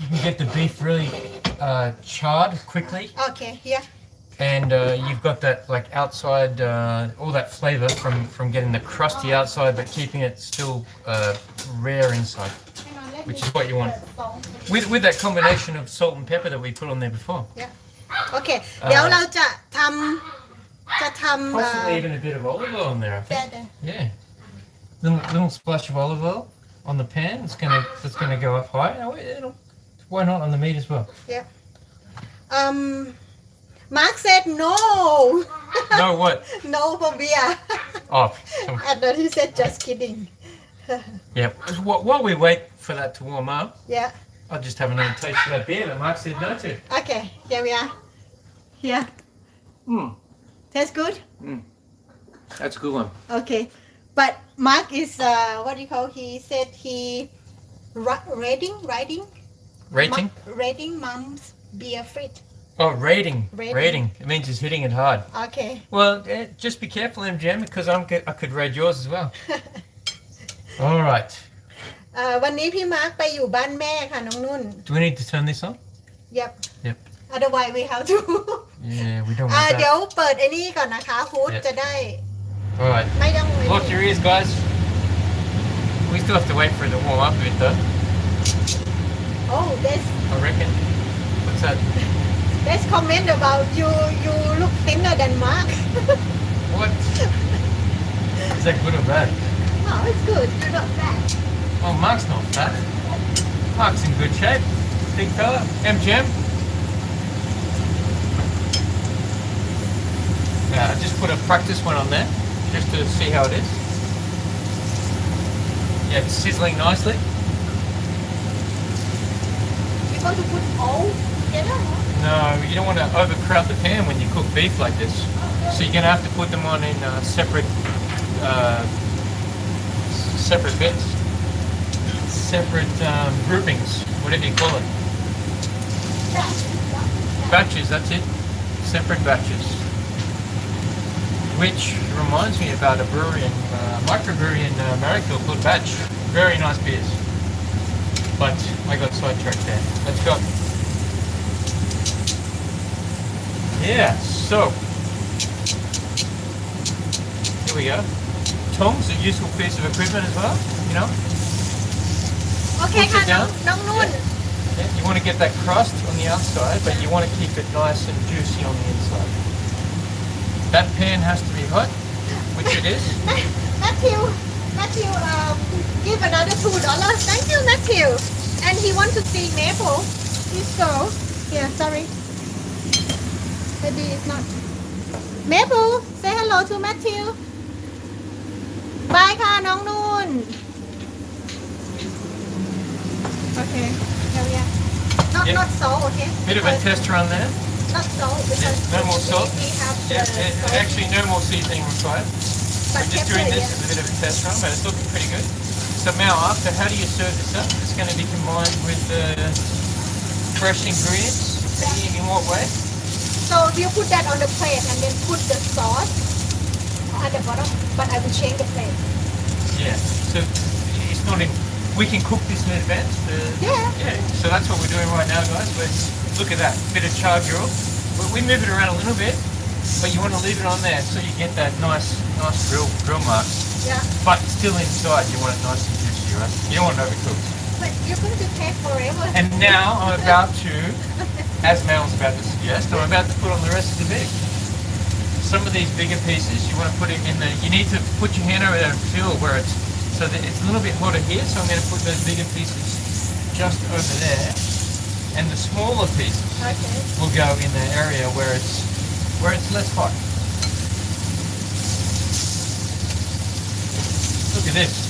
You can get the beef really charred quickly, Okay, here. and you've got that like outside all that flavor from getting the crusty outside, but keeping it still rare inside. Hang on, let Which me is what you want. put the salt. With that combination of salt and pepper that we put on there before. โอเค เดี๋ยวเราจะทำ Possibly even a bit of olive oil in there, I think. Yeah. Little splash of olive oil on the pan. It's gonna go up high. Why not on the meat as well? Mark said no. No, what? No for beer. Oh, And then he said just kidding. yeah. While we wait for that to warm up, Yeah. I'll just have another taste of that beer that Mark said no to. Okay, here we are. Here. Mm. Tastes good? That's a good one. Okay. But Mark is, what do you call, he said he rating mom's beer fridge. Oh, rating. Rating. It means he's hitting it hard. Okay. Well, just be careful, MGM, because I could raid yours as well. All right. วันนี้พี่มาร์คไปอยู่บ้านแม่ค่ะน้องนุ่น Do we need to turn this on? Yep. Yep. Otherwise we have to. Yeah, we don't want เดี๋ยว that. เปิดไอ้นี่ก่อนนะคะฮูด Yeah. จะได้ All right. ไม่ต้อง Lock your ears, guys. We still have to wait for it to warm up a bit, though. Oh, I reckon. What's that? there's comment about you look thinner than Mark. What? Is that good or bad? No, it's good. You're not fat. Oh, Mark's not fat. Mark's in good shape. Big fella. MGM. Yeah, I just put a practice one on there, just to see how it is. Yeah, it's sizzling nicely. You're going to put all together? No, you don't want to overcrowd the pan when you cook beef like this. So you're going to have to put them on in separate bits, separate groupings, whatever you call it. Batches, that's it. Separate batches. Which reminds me about a brewery, microbrewery in America called Batch. Very nice beers. But I got sidetracked there. Let's go. Yeah, so here we go. Tongs, a useful piece of equipment as well, you know. โอเค Push ค่ะ it น้อง down. น้องนุ่น Yeah, you want to get that crust on the outside, but you want to keep it nice and juicy on the inside. That pan has to be hot, which it is. Matthew give another $2. Thank you, Matthew. And he wants to see Maple. Please go. Yeah, sorry. Maybe it's not. Maple, say hello to Matthew. Bye ค่ะน้องนุ่น Okay, here we are. Yeah. Not salt, okay? Bit of a test run there. Not salt because No more salt. we have the Yeah, actually no more seasoning required. but We're just pepper, doing this yeah. as a bit of a test run, but it's looking pretty good. So Maew, after how do you serve this up? It's going to be combined with fresh ingredients. In what way? So you put that on the plate and then put the sauce at the bottom, but I will change the plate. Yeah. So it's not in. We can cook this in advance. Yeah. So that's what we're doing right now, guys. Look at that bit of char grill. We move it around a little bit, but you want to leave it on there so you get that nice grill mark. Yeah. But still inside, you want it nice and juicy, right? You don't want it overcooked. But you're going to take forever. And now I'm about to, as Mel's about to suggest, I'm about to put on the rest of the meat. Some of these bigger pieces, you want to put it in the, you need to put your hand over there and feel where it's, so that it's a little bit hotter here, so I'm going to put those bigger pieces just over there. And the smaller pieces will go in the area where it's less hot. Look at this.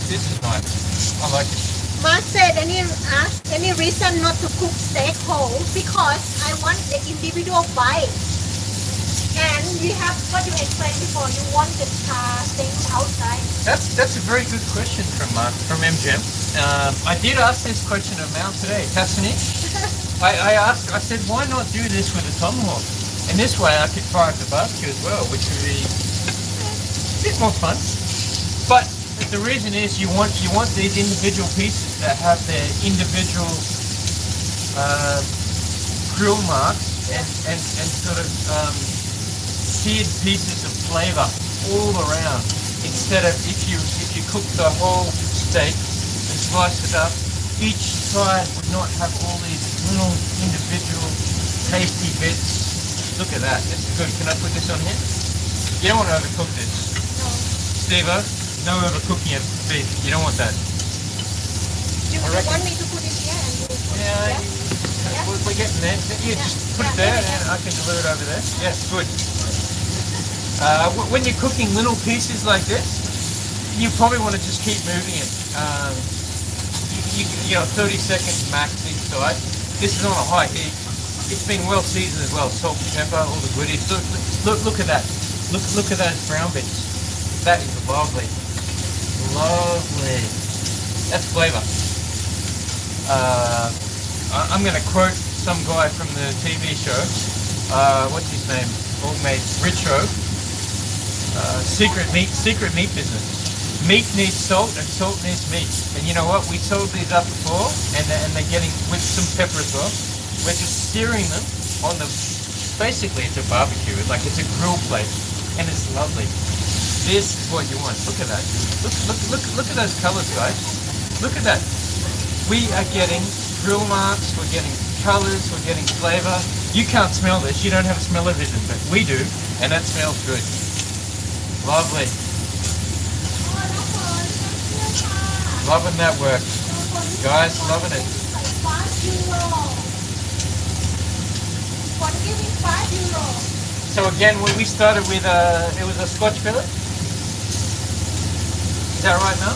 This is nice. I like it. Mark said any reason not to cook steak whole because I want the individual bite. And you have what you explained before. You want the thing outside. That's a very good question from MGM. I did ask this question of Mel today. Cassidy, I said, why not do this with a tomahawk? And this way I could fire up the barbecue as well, which would be a bit more fun. But the reason is you want these individual pieces that have their individual grill marks and sort of seared pieces of flavor all around. Instead of if you cook the whole steak and slice it up, each side would not have all these little individual tasty bits. Look at that. This is good. Can I put this on here? You don't want to overcook this. No. Steve-O, no overcooking of beef. You don't want that. You want me to put it here and you put it there? We're getting there. Yeah, just put it there and I can deliver it over there. Yeah, good. When you're cooking little pieces like this, you probably want to just keep moving it. You know, 30 seconds max each side. This is on a high heat. It's been well seasoned as well. Salt, pepper, all the goodies. Look at that. Look at those brown bits. That is lovely. Lovely. That's flavour. I'm going to quote some guy from the TV show. What's his name? Old mate Richo. Secret meat business. Meat needs salt and salt needs meat. And you know what? We sold these up before and they're getting with some pepper as well. We're just searing them on the, basically it's a barbecue. Like it's a grill plate and it's lovely. This is what you want. Look at that. Look at those colors, guys. Look at that. We are getting grill marks, we're getting colors, we're getting flavor. You can't smell this. You don't have a smell of vision, but we do, and that smells good. Lovely. Loving that work. Guys, loving it. So again, we started with, it was a Scotch fillet. Is that right now?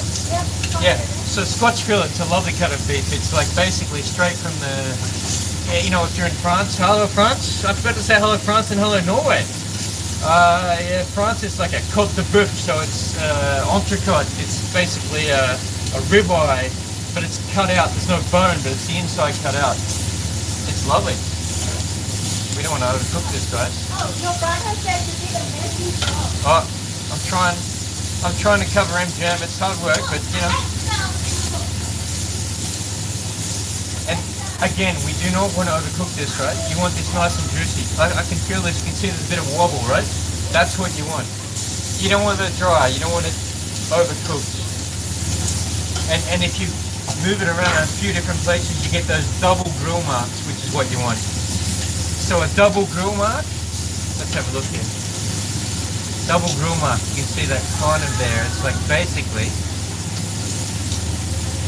Yeah. So Scotch fillet's a lovely cut of beef. It's like basically straight from the, you know, if you're in France, hello France. I forgot to say hello France and hello Norway. Yeah, France is like a côte de boeuf, so it's entrecôte. It's basically a ribeye, but it's cut out. There's no bone, but it's the inside cut out. It's lovely. We don't want to overcook this, guys. Oh, your brother said you did a messy job. Oh, I'm trying to cover MGM. It's hard work, but you know. And again, we do not want to overcook this, right? You want this nice and juicy. I can feel this. You can see there's a bit of wobble, right? That's what you want. You don't want it dry. You don't want it overcooked. And if you move it around a few different places, you get those double grill marks, which is what you want. So a double grill mark. Let's have a look here. Double grill mark. You can see that kind of there. It's like basically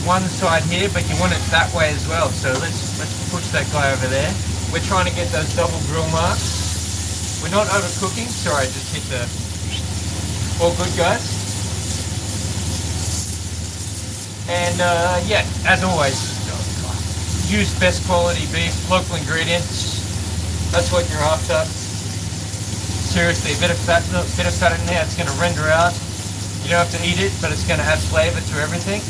one side here, but you want it that way as well. So let's push that guy over there. We're trying to get those double grill marks. We're not overcooking. Sorry, I just hit the. All good, guys. And yeah, as always, use best quality beef, local ingredients. That's what you're after. Seriously, a bit of fat in there. It's going to render out. You don't have to eat it, but it's going to add flavour to everything.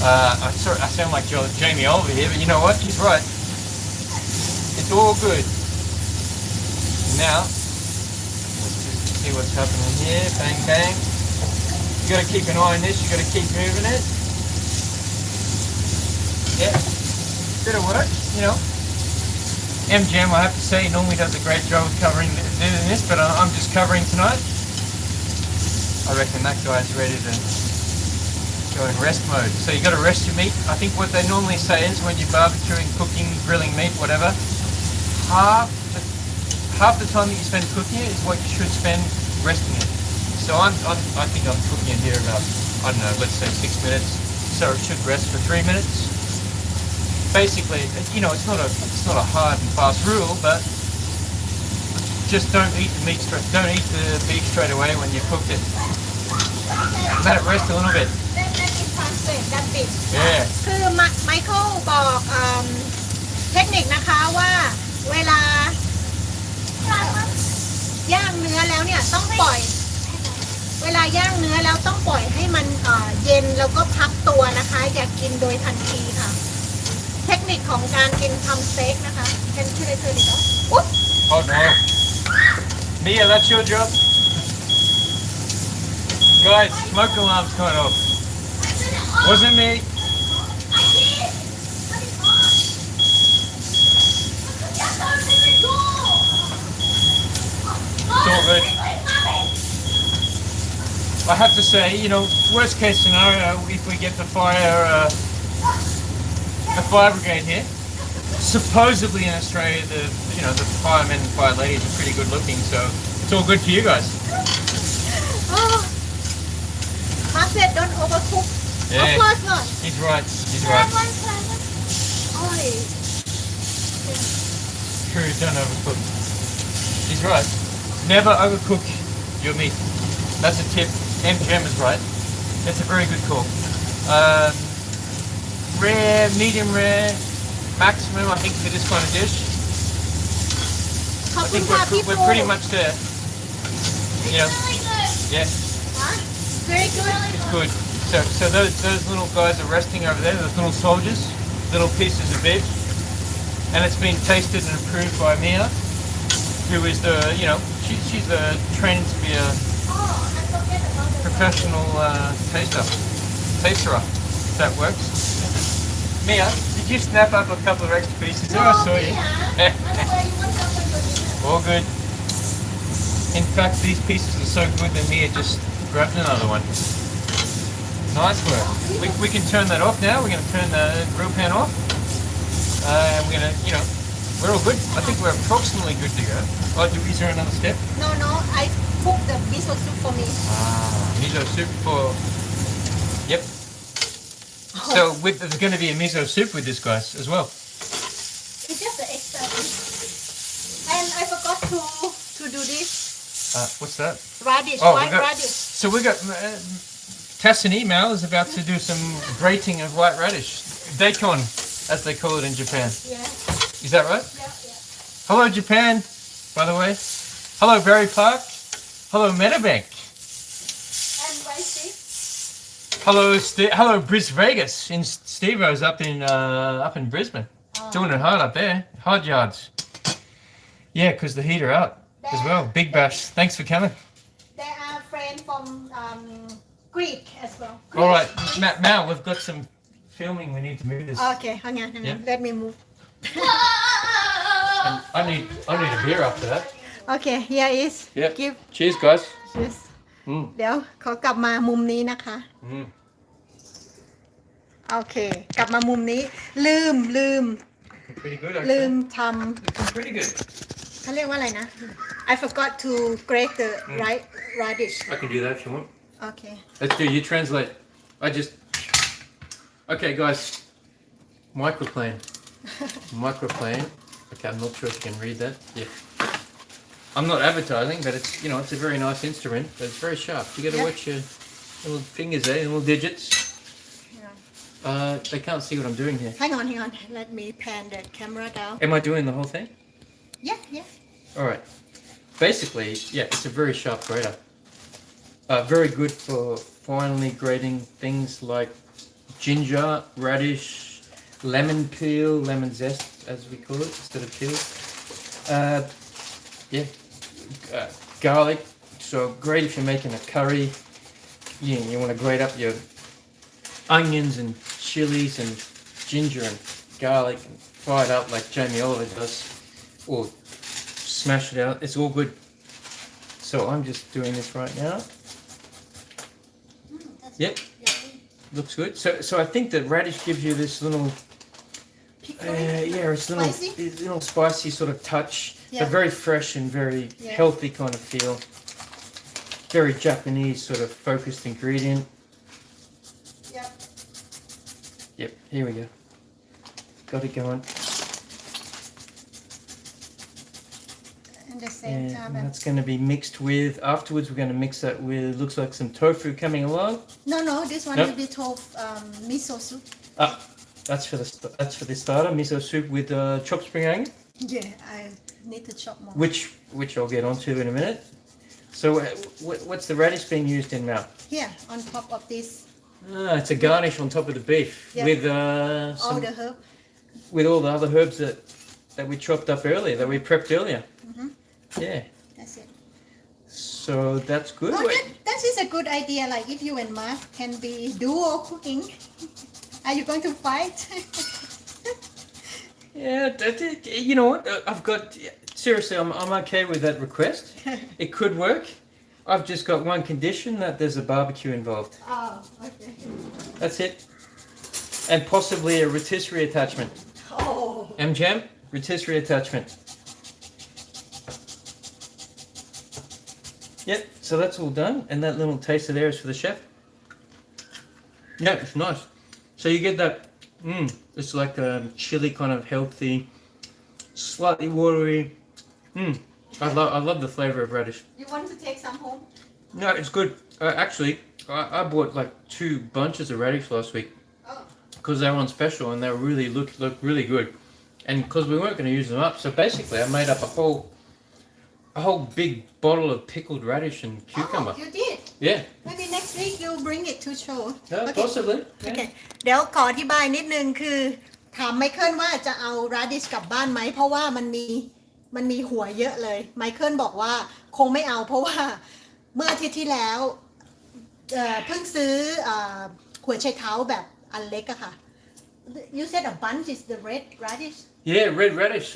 I sound like Jamie Oliver here, but you know what? He's right. It's all good. Now, let's see what's happening here. Bang, bang. You got to keep an eye on this. You got to keep moving it. Yeah, bit of work, you know. MGM, I have to say, normally does a great job of covering this, but I'm just covering tonight. I reckon that guy's ready to go in rest mode. So you got to rest your meat. I think what they normally say is when you're barbecuing, cooking, grilling meat, whatever, half the time that you spend cooking it is what you should spend resting it. So I think I'm cooking it here about, I don't know, let's say 6 minutes. So it should rest for 3 minutes. Basically, you know, it's not a hard and fast rule, but just don't eat the meat don't eat the beef straight away when you cooked it. Let it rest a little bit. Let me translate that bit Yeah. คือไมเคิลบอกเทคนิคนะคะว่าเวลาย่างเนื้อแล้วเนี่ยต้องปล่อย เวลาย่างเนื้อแล้วต้องปล่อยให้มันเย็นแล้วก็พักตัวนะคะ อย่ากินโดยทันทีค่ะ เทคนิคของการกินทำสเต็กนะคะเป็นชื่ออะไรเธอดีกว่าอุ๊บ Oh no. Mia, that's your job. Guys, smoke alarm's going off. Wasn't me. It's all good. I have to say, you know, worst case scenario, if we get the fire brigade here. Supposedly in Australia, the firemen and fire ladies are pretty good looking, so it's all good for you guys. Mark said don't overcook. Yeah. Of course not. He's right. He's right. Oi. True, don't overcook. He's right. Never overcook your meat. That's a tip. MGM is right. It's a very good call. Rare, medium rare, maximum, I think, for this kind of dish. ขอบ I คุณ think ค่ะพี่ we're ปู pretty much there. You know, yeah, Very good. it's good. So those little guys are resting over there, those little soldiers, little pieces of beef. And it's been tasted and approved by Mia, who is she's trained to be a professional taster, if that works. Mia, did you snap up a couple of extra pieces there? I saw you. All good. In fact, these pieces are so good that Mia just grabbed another one. Nice work. We can turn that off now. We're going to turn the grill pan off. And we're going to, we're all good. I think we're approximately good to go. Oh, is there another step? No, I cook the miso soup for me. Miso soup for... Yep. So there's going to be a miso soup with this, guys, as well. It's just the extra. And I forgot to do this. What's that? Radish, Oh, white radish. So we got... Tess and Maew is about to do some grating of white radish. Daikon, as they call it in Japan. Yeah. Is that right? Yeah. Hello, Japan, by the way. Hello, Berry Park. Hello, Meadowbank. And rice. Hello, Bris Vegas. In Steve-O's up in Brisbane. Doing it hard up there. Hard yards. Yeah, because the heat are out as well. Big bash. Thanks for coming. They are friends from Greek as well. All right, Maew, we've got some filming. We need to move this. Okay, hang on. Yeah. Let me move. I need a beer after that. Okay, here is. Yeah. Give Cheers, guys. this. Mm. เดี๋ยวขอกลับมามุมนี้นะคะ Mm. โอเค กลับมามุมนี้ ลืม Pretty good, ลื actually. มท Looking pretty good. ำเขาเรียกว่าอะไรนะ I forgot to grate the right radish. I can do that if you want. โอเค Let's do. You translate. Okay, guys. Microplane. Microplane. Okay, I'm not sure if you can read that. Yeah. I'm not advertising, but it's a very nice instrument, but it's very sharp. You got to Yeah. watch your little fingers there, little digits. They can't see what I'm doing here. Hang on. Let me pan the camera down. Am I doing the whole thing? Yeah. All right. Basically, yeah, it's a very sharp grater. Very good for finely grating things like ginger, radish, lemon peel, lemon zest, as we call it, instead of peel. Garlic. So great if you're making a curry. You want to grate up your onions and chilies and ginger and garlic and fry it up like Jamie Oliver does, or smash it out. It's all good. So I'm just doing this right now. Yep. looks good. So I think that radish gives you this little, it's little, Spicy? this little spicy sort of touch, Yeah. but very fresh and very Yeah. healthy kind of feel. Very Japanese sort of focused ingredient. Yep. Yep, here we go. Got it going. And the same And time. that's going to be mixed with, afterwards we're going to mix that with, looks like some tofu coming along. No, this one Nope. will be told miso soup. That's for the starter, miso soup with chopped spring onion, Yeah, I need to chop more. which I'll get onto in a minute. So what's the radish being used in now? Here, on top of this, It's a garnish on top of the beef Yeah. with all the herb. with all the other herbs that we chopped up earlier, that we prepped earlier. Mhm. Yeah. That's it. So that's good. Oh, that is a good idea. Like if you and Mark can be duo cooking. Are you going to fight? Yeah, you know what? I've got seriously. I'm okay with that request. It could work. I've just got one condition, that there's a barbecue involved. Oh, okay. That's it. And possibly a rotisserie attachment. Oh. Jam, rotisserie attachment. Yep, so that's all done, and that little taster there is for the chef. Yeah, it's nice. So you get that, it's like a chili kind of healthy, slightly watery. I love the flavor of radish. You want to take some home? No, it's good. Actually, I bought like 2 bunches of radish last week Oh. because they were on special and they really look really good. And because we weren't going to use them up, so basically I made up a whole big bottle of pickled radish and cucumber. Oh, you did? Yeah, Maybe next week you'll bring it to show. possibly. โอเค Yeah. เดี๋ยวขออธิบายนิดนึงคือถามไมเคิลว่าจะเอา radish กลับบ้านไหมเพราะว่ามันมีหัวเยอะเลยไมเคิลบอกว่าคงไม่เอาเพราะว่าเมื่ออาทิตย์ที่แล้วเพิ่งซื้อหัวไชเท้าแบบอันเล็กอะค่ะ You said a bunch is the red radish Yeah, red radish.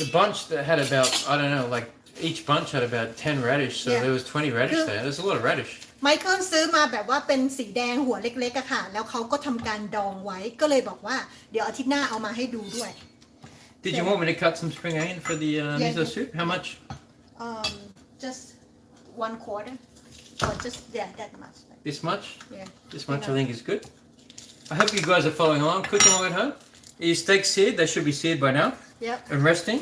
The bunch that had about, I don't know, like each bunch had about 10 radish, so Yeah. there was 20 radish there. There's a lot of radish. ไมเคิลซื้อมาแบบว่าเป็นสีแดงหัวเล็กๆอะค่ะแล้วเขาก็ทำการดองไว้ก็เลยบอกว่าเดี๋ยวอาทิตย์หน้าเอามาให้ดูด้วย Did you want me to cut some spring onion for the miso Yeah. soup? How much? just 1/4 or just that much This much? yeah This much I think is good. I hope you guys are following along, cooking along at home. Your steaks seared, they should be seared by now yep and resting.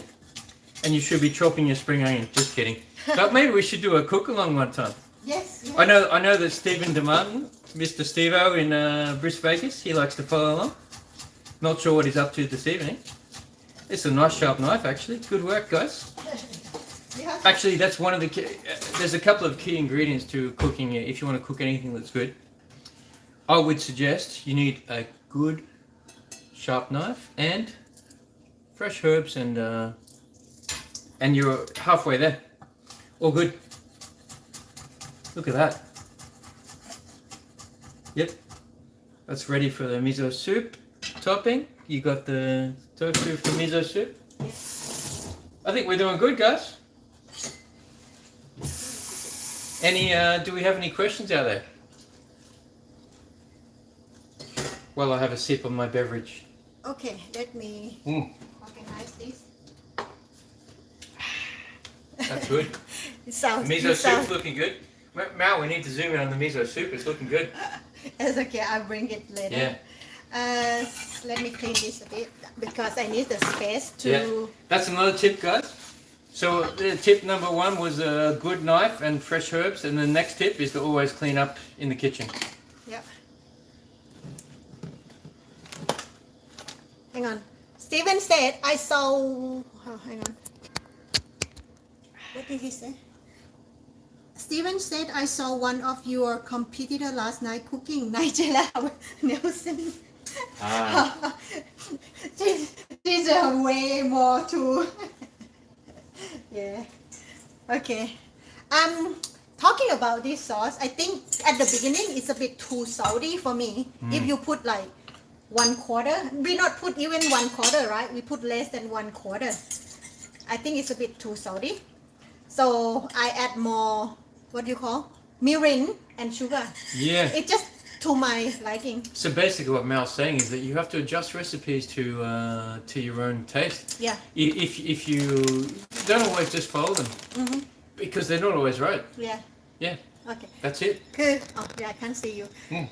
And you should be chopping your spring onion. Just kidding. But maybe we should do a cook along one time. yes I know that Stephen DeMartin, Mr. Steve-O in Bris Vegas, he likes to follow along. Not sure what he's up to this evening. It's a nice sharp knife actually. Good work, guys. yeah. Actually, that's one of the key, there's a couple of key ingredients to cooking if you want to cook anything that's good. I would suggest you need a good sharp knife and fresh herbs and you're halfway there. All good. Look at that. Yep. That's ready for the miso soup topping. You got the tofu for miso soup. I think we're doing good, guys. Do we have any questions out there? While I have a sip of my beverage. okay let me Mm, organize this that's good. it sounds Miso soup's looking good. Mao, we need to zoom in on the miso soup. It's looking good. it's okay I'll bring it later Yeah. let me clean this a bit because I need the space to Yeah. That's another tip, guys. So tip number 1 was a good knife and fresh herbs, and the next tip is to always clean up in the kitchen. Yep. Hang on. Steven said I saw. Oh, hang on. What did he say? Steven said I saw one of your competitor last night cooking Nigella Nelson. Ah. She's way more too. Yeah. Okay. Talking about this sauce, I think at the beginning it's a bit too salty for me. If you put like 1/4, we not put even 1/4, right? We put less than 1/4. I think it's a bit too salty. So I add more, what do you call? Mirin and sugar. Yeah. It's just to my liking. So basically, what Mal's saying is that you have to adjust recipes to your own taste. Yeah. If you don't always just follow them, because they're not always right. Yeah. Yeah, Okay. that's it. คืออ๋อ yeah I can't see you อืม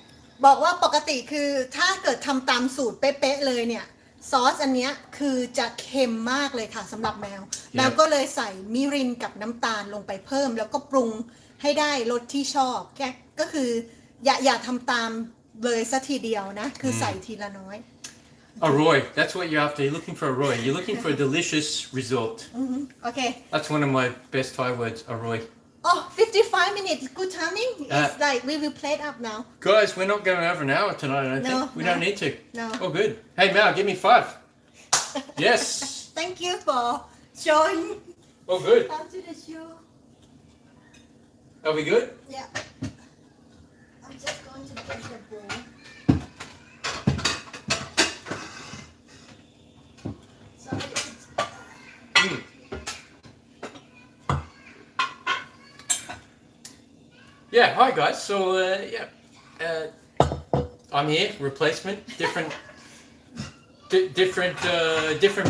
บอกว่าปกติคือถ้าเกิดทำตามสูตรเป๊ะๆเลยเนี่ยซอสอันเนี้ยคือจะเค็มมากเลยค่ะสำหรับแมว แมวก็เลยใส่มิรินกับน้ำตาลลงไปเพิ่ม แล้วก็ปรุงให้ได้รสที่ชอบแค่ก็คืออย่าทำตามเลยสัทีเดียวนะคือใส่ทีละน้อย Arroy, that's what you're after. You're looking for arroy. You're looking for a delicious result. โอเค That's one of my best Thai words, arroy. Oh 55 minutes good timing it's like we will play it up now Guys, we're not going over an hour tonight, I don't think. We don't need to. No. Oh, good. Hey, Mal, give me 5. Yes. Thank you for showing Oh, good. how to the show Are we good? Yeah I'm just going to get the bowl Sorry Mm. Yeah, hi guys. So, I'm here, replacement, different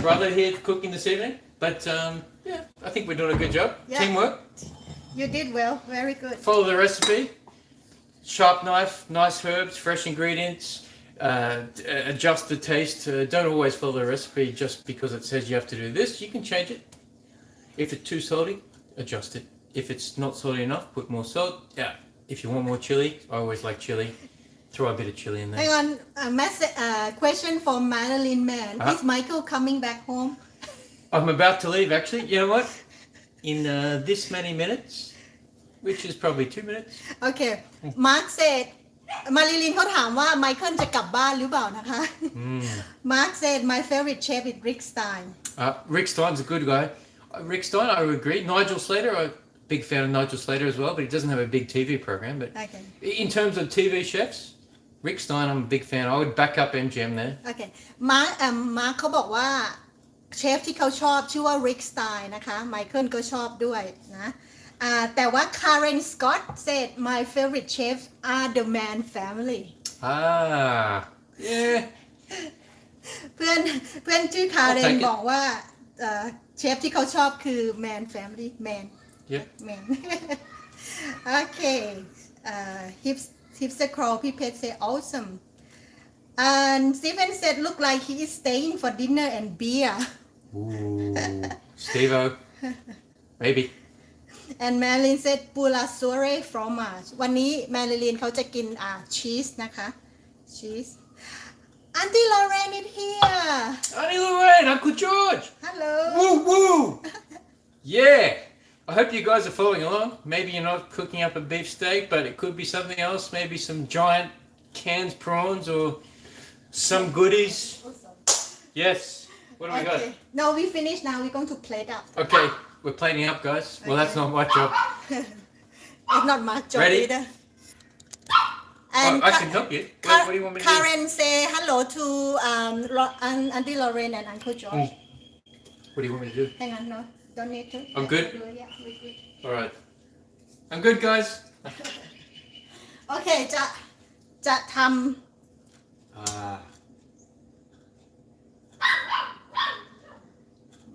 brother here cooking this evening. But I think we're doing a good job. Yeah. Teamwork. You did well very good Follow the recipe. Sharp knife, nice herbs, fresh ingredients. Adjust the taste. Don't always follow the recipe just because it says you have to do this. You can change it. If it's too salty, adjust it. If it's not salty enough, put more salt. Yeah. If you want more chili, I always like chili. Throw a bit of chili in there. Hang on question for Madeline Man Is Michael coming back home I'm about to leave actually. You know what? In this many minutes, which is probably 2 minutes. โอเค Mark said มาริลินเขาถามว่าไมเคิลจะกลับบ้านหรือเปล่านะคะ Mark said my favorite chef is Rick Stein Rick Stein's a good guy. Rick Stein, I would agree. Nigel Slater, I'm a big fan of Nigel Slater as well, but he doesn't have a big TV program. But Okay. in terms of TV chefs, Rick Stein, I'm a big fan. I would back up MGM there. โอเคมาร์คเขาบอกว่าเชฟที่เขาชอบชื่อว่า Rick Stein นะคะไมเคิลก็ชอบด้วยนะแต่ว่า Karen Scott said my favorite chefs are the Man family Ah, yeah. เพื่อนชื่อ Karen I'll take it. บอกว่าเชฟที่เขาชอบคือ Man family Man Yep. Man โอเคHipster Crawl พี่เพชร say awesome and Stephen said look like he is staying for dinner and beer Ooh, Steve-O. Maybe. and Marilyn said pula sore fromage วันนี้ Marilyn เขาจะกินชีสนะคะชีส Auntie Lorraine is here Auntie Lorraine, Uncle George. hello Woo woo. Yeah. I hope you guys are following along. Maybe you're not cooking up a beef steak, but it could be something else. Maybe some giant canned prawns or some goodies. Yes. What do we got? okay no we finished now we're going to plate up Okay, we're plating up, guys. Well, that's not my job. it's not Mark job Ready? either Oh, I can help you. What do you want me to do? Karen say hello to Auntie Lorraine and Uncle George What do you want me to do? hang on no don't need to I'm good? yeah we're good All right. I'm good, guys. โอเคจะท Ah.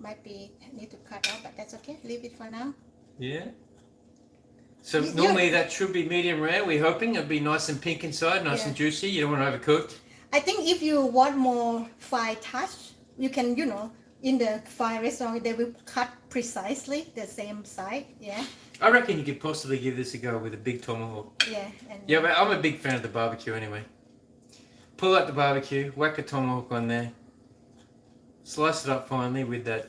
ำ might be need to cut out but that's okay leave it for now Yeah. So normally that should be medium rare. We're hoping it'll be nice and pink inside, nice and juicy. You don't want it overcooked. I think if you want more fine touch you can in the fine restaurant they will cut precisely the same size yeah I reckon you could possibly give this a go with a big tomahawk. yeah and Yeah, but I'm a big fan of the barbecue anyway. Pull out the barbecue, whack a tomahawk on there, slice it up finely with that,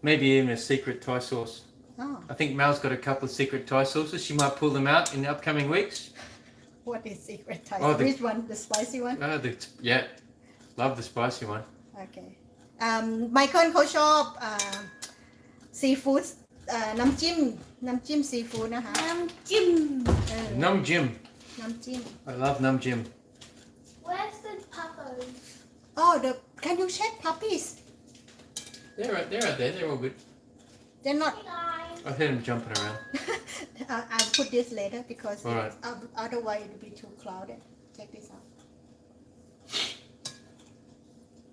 maybe even a secret Thai sauce. oh I think Mal's got a couple of secret Thai sauces. She might pull them out in the upcoming weeks. what is secret Thai Oh, which one the spicy one Yeah, love the spicy one. okay Michael เขาชอบซีฟู้ดน้ำจิ้มซีฟู้ดนะคะ Jim. Num Jim. น้ำจิ้ม I love Num Jim. Where's the puppers? oh can you check puppies They're right there. They're all good. they're not Hey guys. I heard him jumping around. I'll put this later because Alright. otherwise it will be too crowded. Check this out.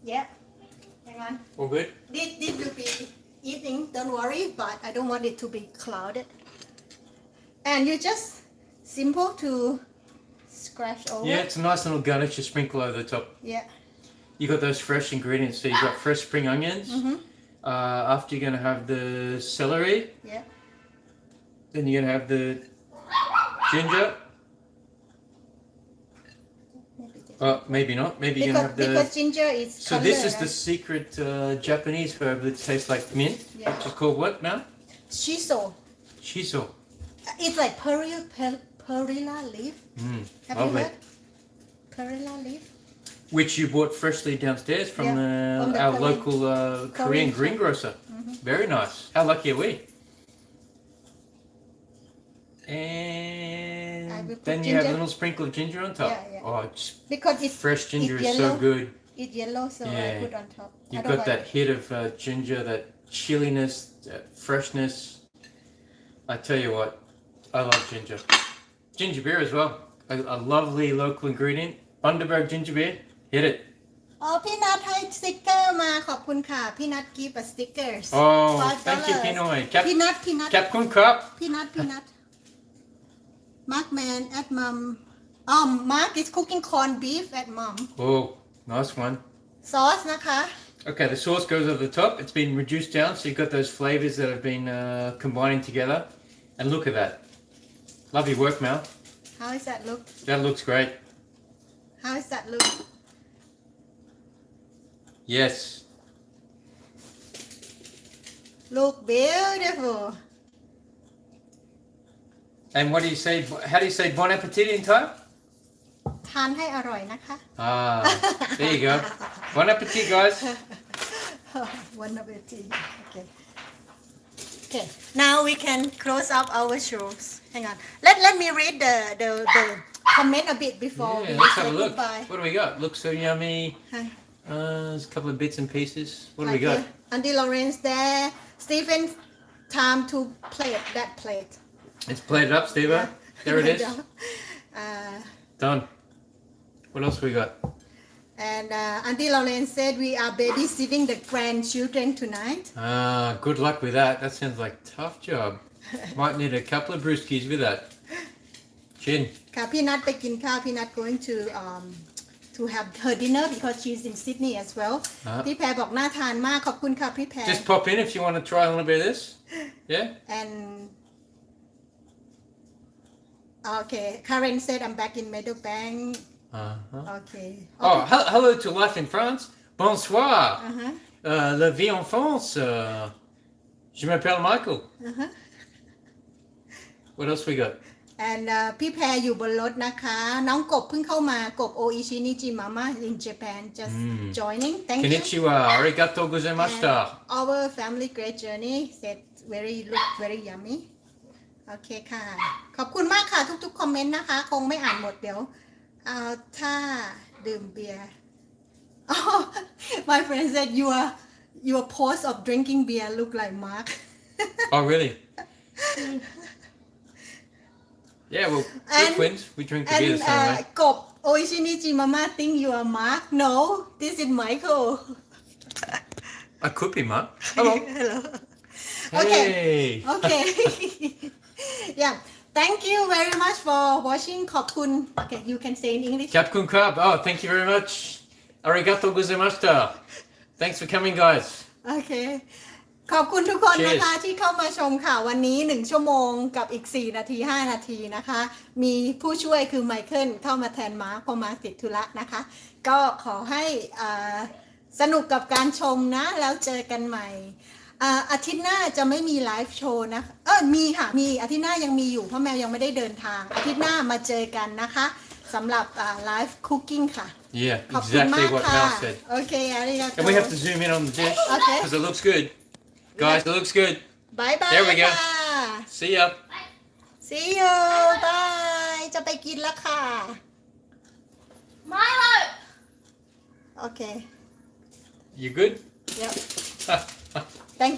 Yeah. Hang on. All good? This will be eating, don't worry, but I don't want it to be clouded. And you just simple to scratch over. Yeah, it's a nice little garnish to sprinkle over the top. Yeah. You got those fresh ingredients. So you got fresh spring onions. Mm-hmm. After you're gonna have the celery. Yeah. Then you're gonna have the ginger. Maybe not. Maybe you're gonna have the. Because ginger is. So this is the secret Japanese herb that tastes like mint. Yeah. Which is called what now? Shiso. Shiso. It's like perilla leaf. Have you Lovely. heard? Perilla leaf. Which you bought freshly downstairs from, Yeah, from the our Korean- local Korean greengrocer. Very nice. How lucky are we? I And will put then you have a ginger. little sprinkle of ginger on top. Yeah, yeah. Oh, it's Because it's fresh ginger it's is so yellow. good. It's yellow, so I Yeah. put on top. You've got that hit of ginger, that chilliness, that freshness. I tell you what, I love ginger. Ginger beer as well. A lovely local ingredient. Bundaberg ginger beer. Hit it. อ๋อพี่นัทให้สติกเกอร์มาขอบคุณค่ะพี่นัทกีบสติกเกอร์ Oh, thank you, Pinoy. พี่นัท Capcom Cup. พี่นัทมาร์คแมน at mom Mark is cooking corned beef at mom Oh, nice one. ซอสนะคะ Okay, the sauce goes over the top. It's been reduced down, so you've got those flavors that have been combining together. And look at that. Lovely work, Mel. how is that look That looks great. how is that look Yes. look beautiful And what do you say? How do you say bon appetit in Thai? ทานให้อร่อยนะคะ Ah, there you go. Bon appetit, guys. one of the tea okay now we can close up our shows hang on let me read the comment a bit before Yeah, we let's say have a look. goodbye What do we got? Looks so yummy. Hi. There's a couple of bits and pieces. What do we got? Auntie Lawrence there. Stephen, time to plate that plate. It's plated up, Steve. There it is. Done. What else we got? And Auntie Lawrence said we are babysitting the grandchildren tonight. Good luck with that. That sounds like a tough job. Might need a couple of brewskis with that. Chin. ค่ะพี่นัทไปกินข้าวพี่นัท going to have her dinner because she's in Sydney as well. พี่แพรบอกน่าทานมากขอบคุณค่ะพี่แพร Just pop in if you want to try a little bit of this. Yeah? And okay, Karen said I'm back in Meadowbank. Uh-huh. Okay. Oh, hello to life in France. Bonsoir. Uh-huh. La vie en France. Je m'appelle Michael. Uh-huh. What else we got? And พี่แพรอยู่บนรถนะคะ น้องกบเพิ่งเข้ามากบโออิชินิจิมาม่า in Japan just joining thank you Konnichiwa. Arigato gozaimashita. And our family great journey said look very yummy โอเคค่ะ ขอบคุณมากค่ะทุกๆคอมเมนต์นะคะ คงไม่อ่านหมดเดี๋ยวถ้าดื่มเบียร์ oh, my friend said your post of drinking beer look like Mark Oh, really? Yeah, well, we're And- twins. We drink the beer and the same way. กบโออิชินิจิมาม่า think you are Mark no this is Michael I could be, Mark. Hello. hello Okay. Hey. Okay. Yeah. Thank you very much for watching. ขอบคุณ Okay, you can say in English. Capcom Cup. Oh, thank you very much. Arigato gozaimashita. Thanks for coming, guys. Okay. ขอบคุณทุกคนนะคะ Cheers. ที่เข้ามาชมค่ะ วันนี้1ชั่วโมงกับอีก4นาที5นาทีนะคะ มีผู้ช่วยคือไมเคิลเข้ามาแทนมาร์คเพราะมาร์คติดธุระนะคะ ก็ขอให้สนุกกับการชมนะ แล้วเจอกันใหม่ อาทิตย์หน้าจะไม่มีไลฟ์โชว์นะมีค่ะมีอาทิตย์หน้ายังมีอยู่เพราะแมวยังไม่ได้เดินทางอาทิตย์หน้ามาเจอกันนะคะสำหรับไลฟ์คุกกิ้งค่ะ Yeah, ขอบคุณมา exactly ก what ค่ะ Mel said. โอเคอาริกาโต And we have to zoom in on the dish Okay. because it looks good. Guys, it looks good. บายบาย There we go. ค่ะ See ya. See you bye จะไปกินแล้วค่ะ Milo! โอเค You good? Yep Thank you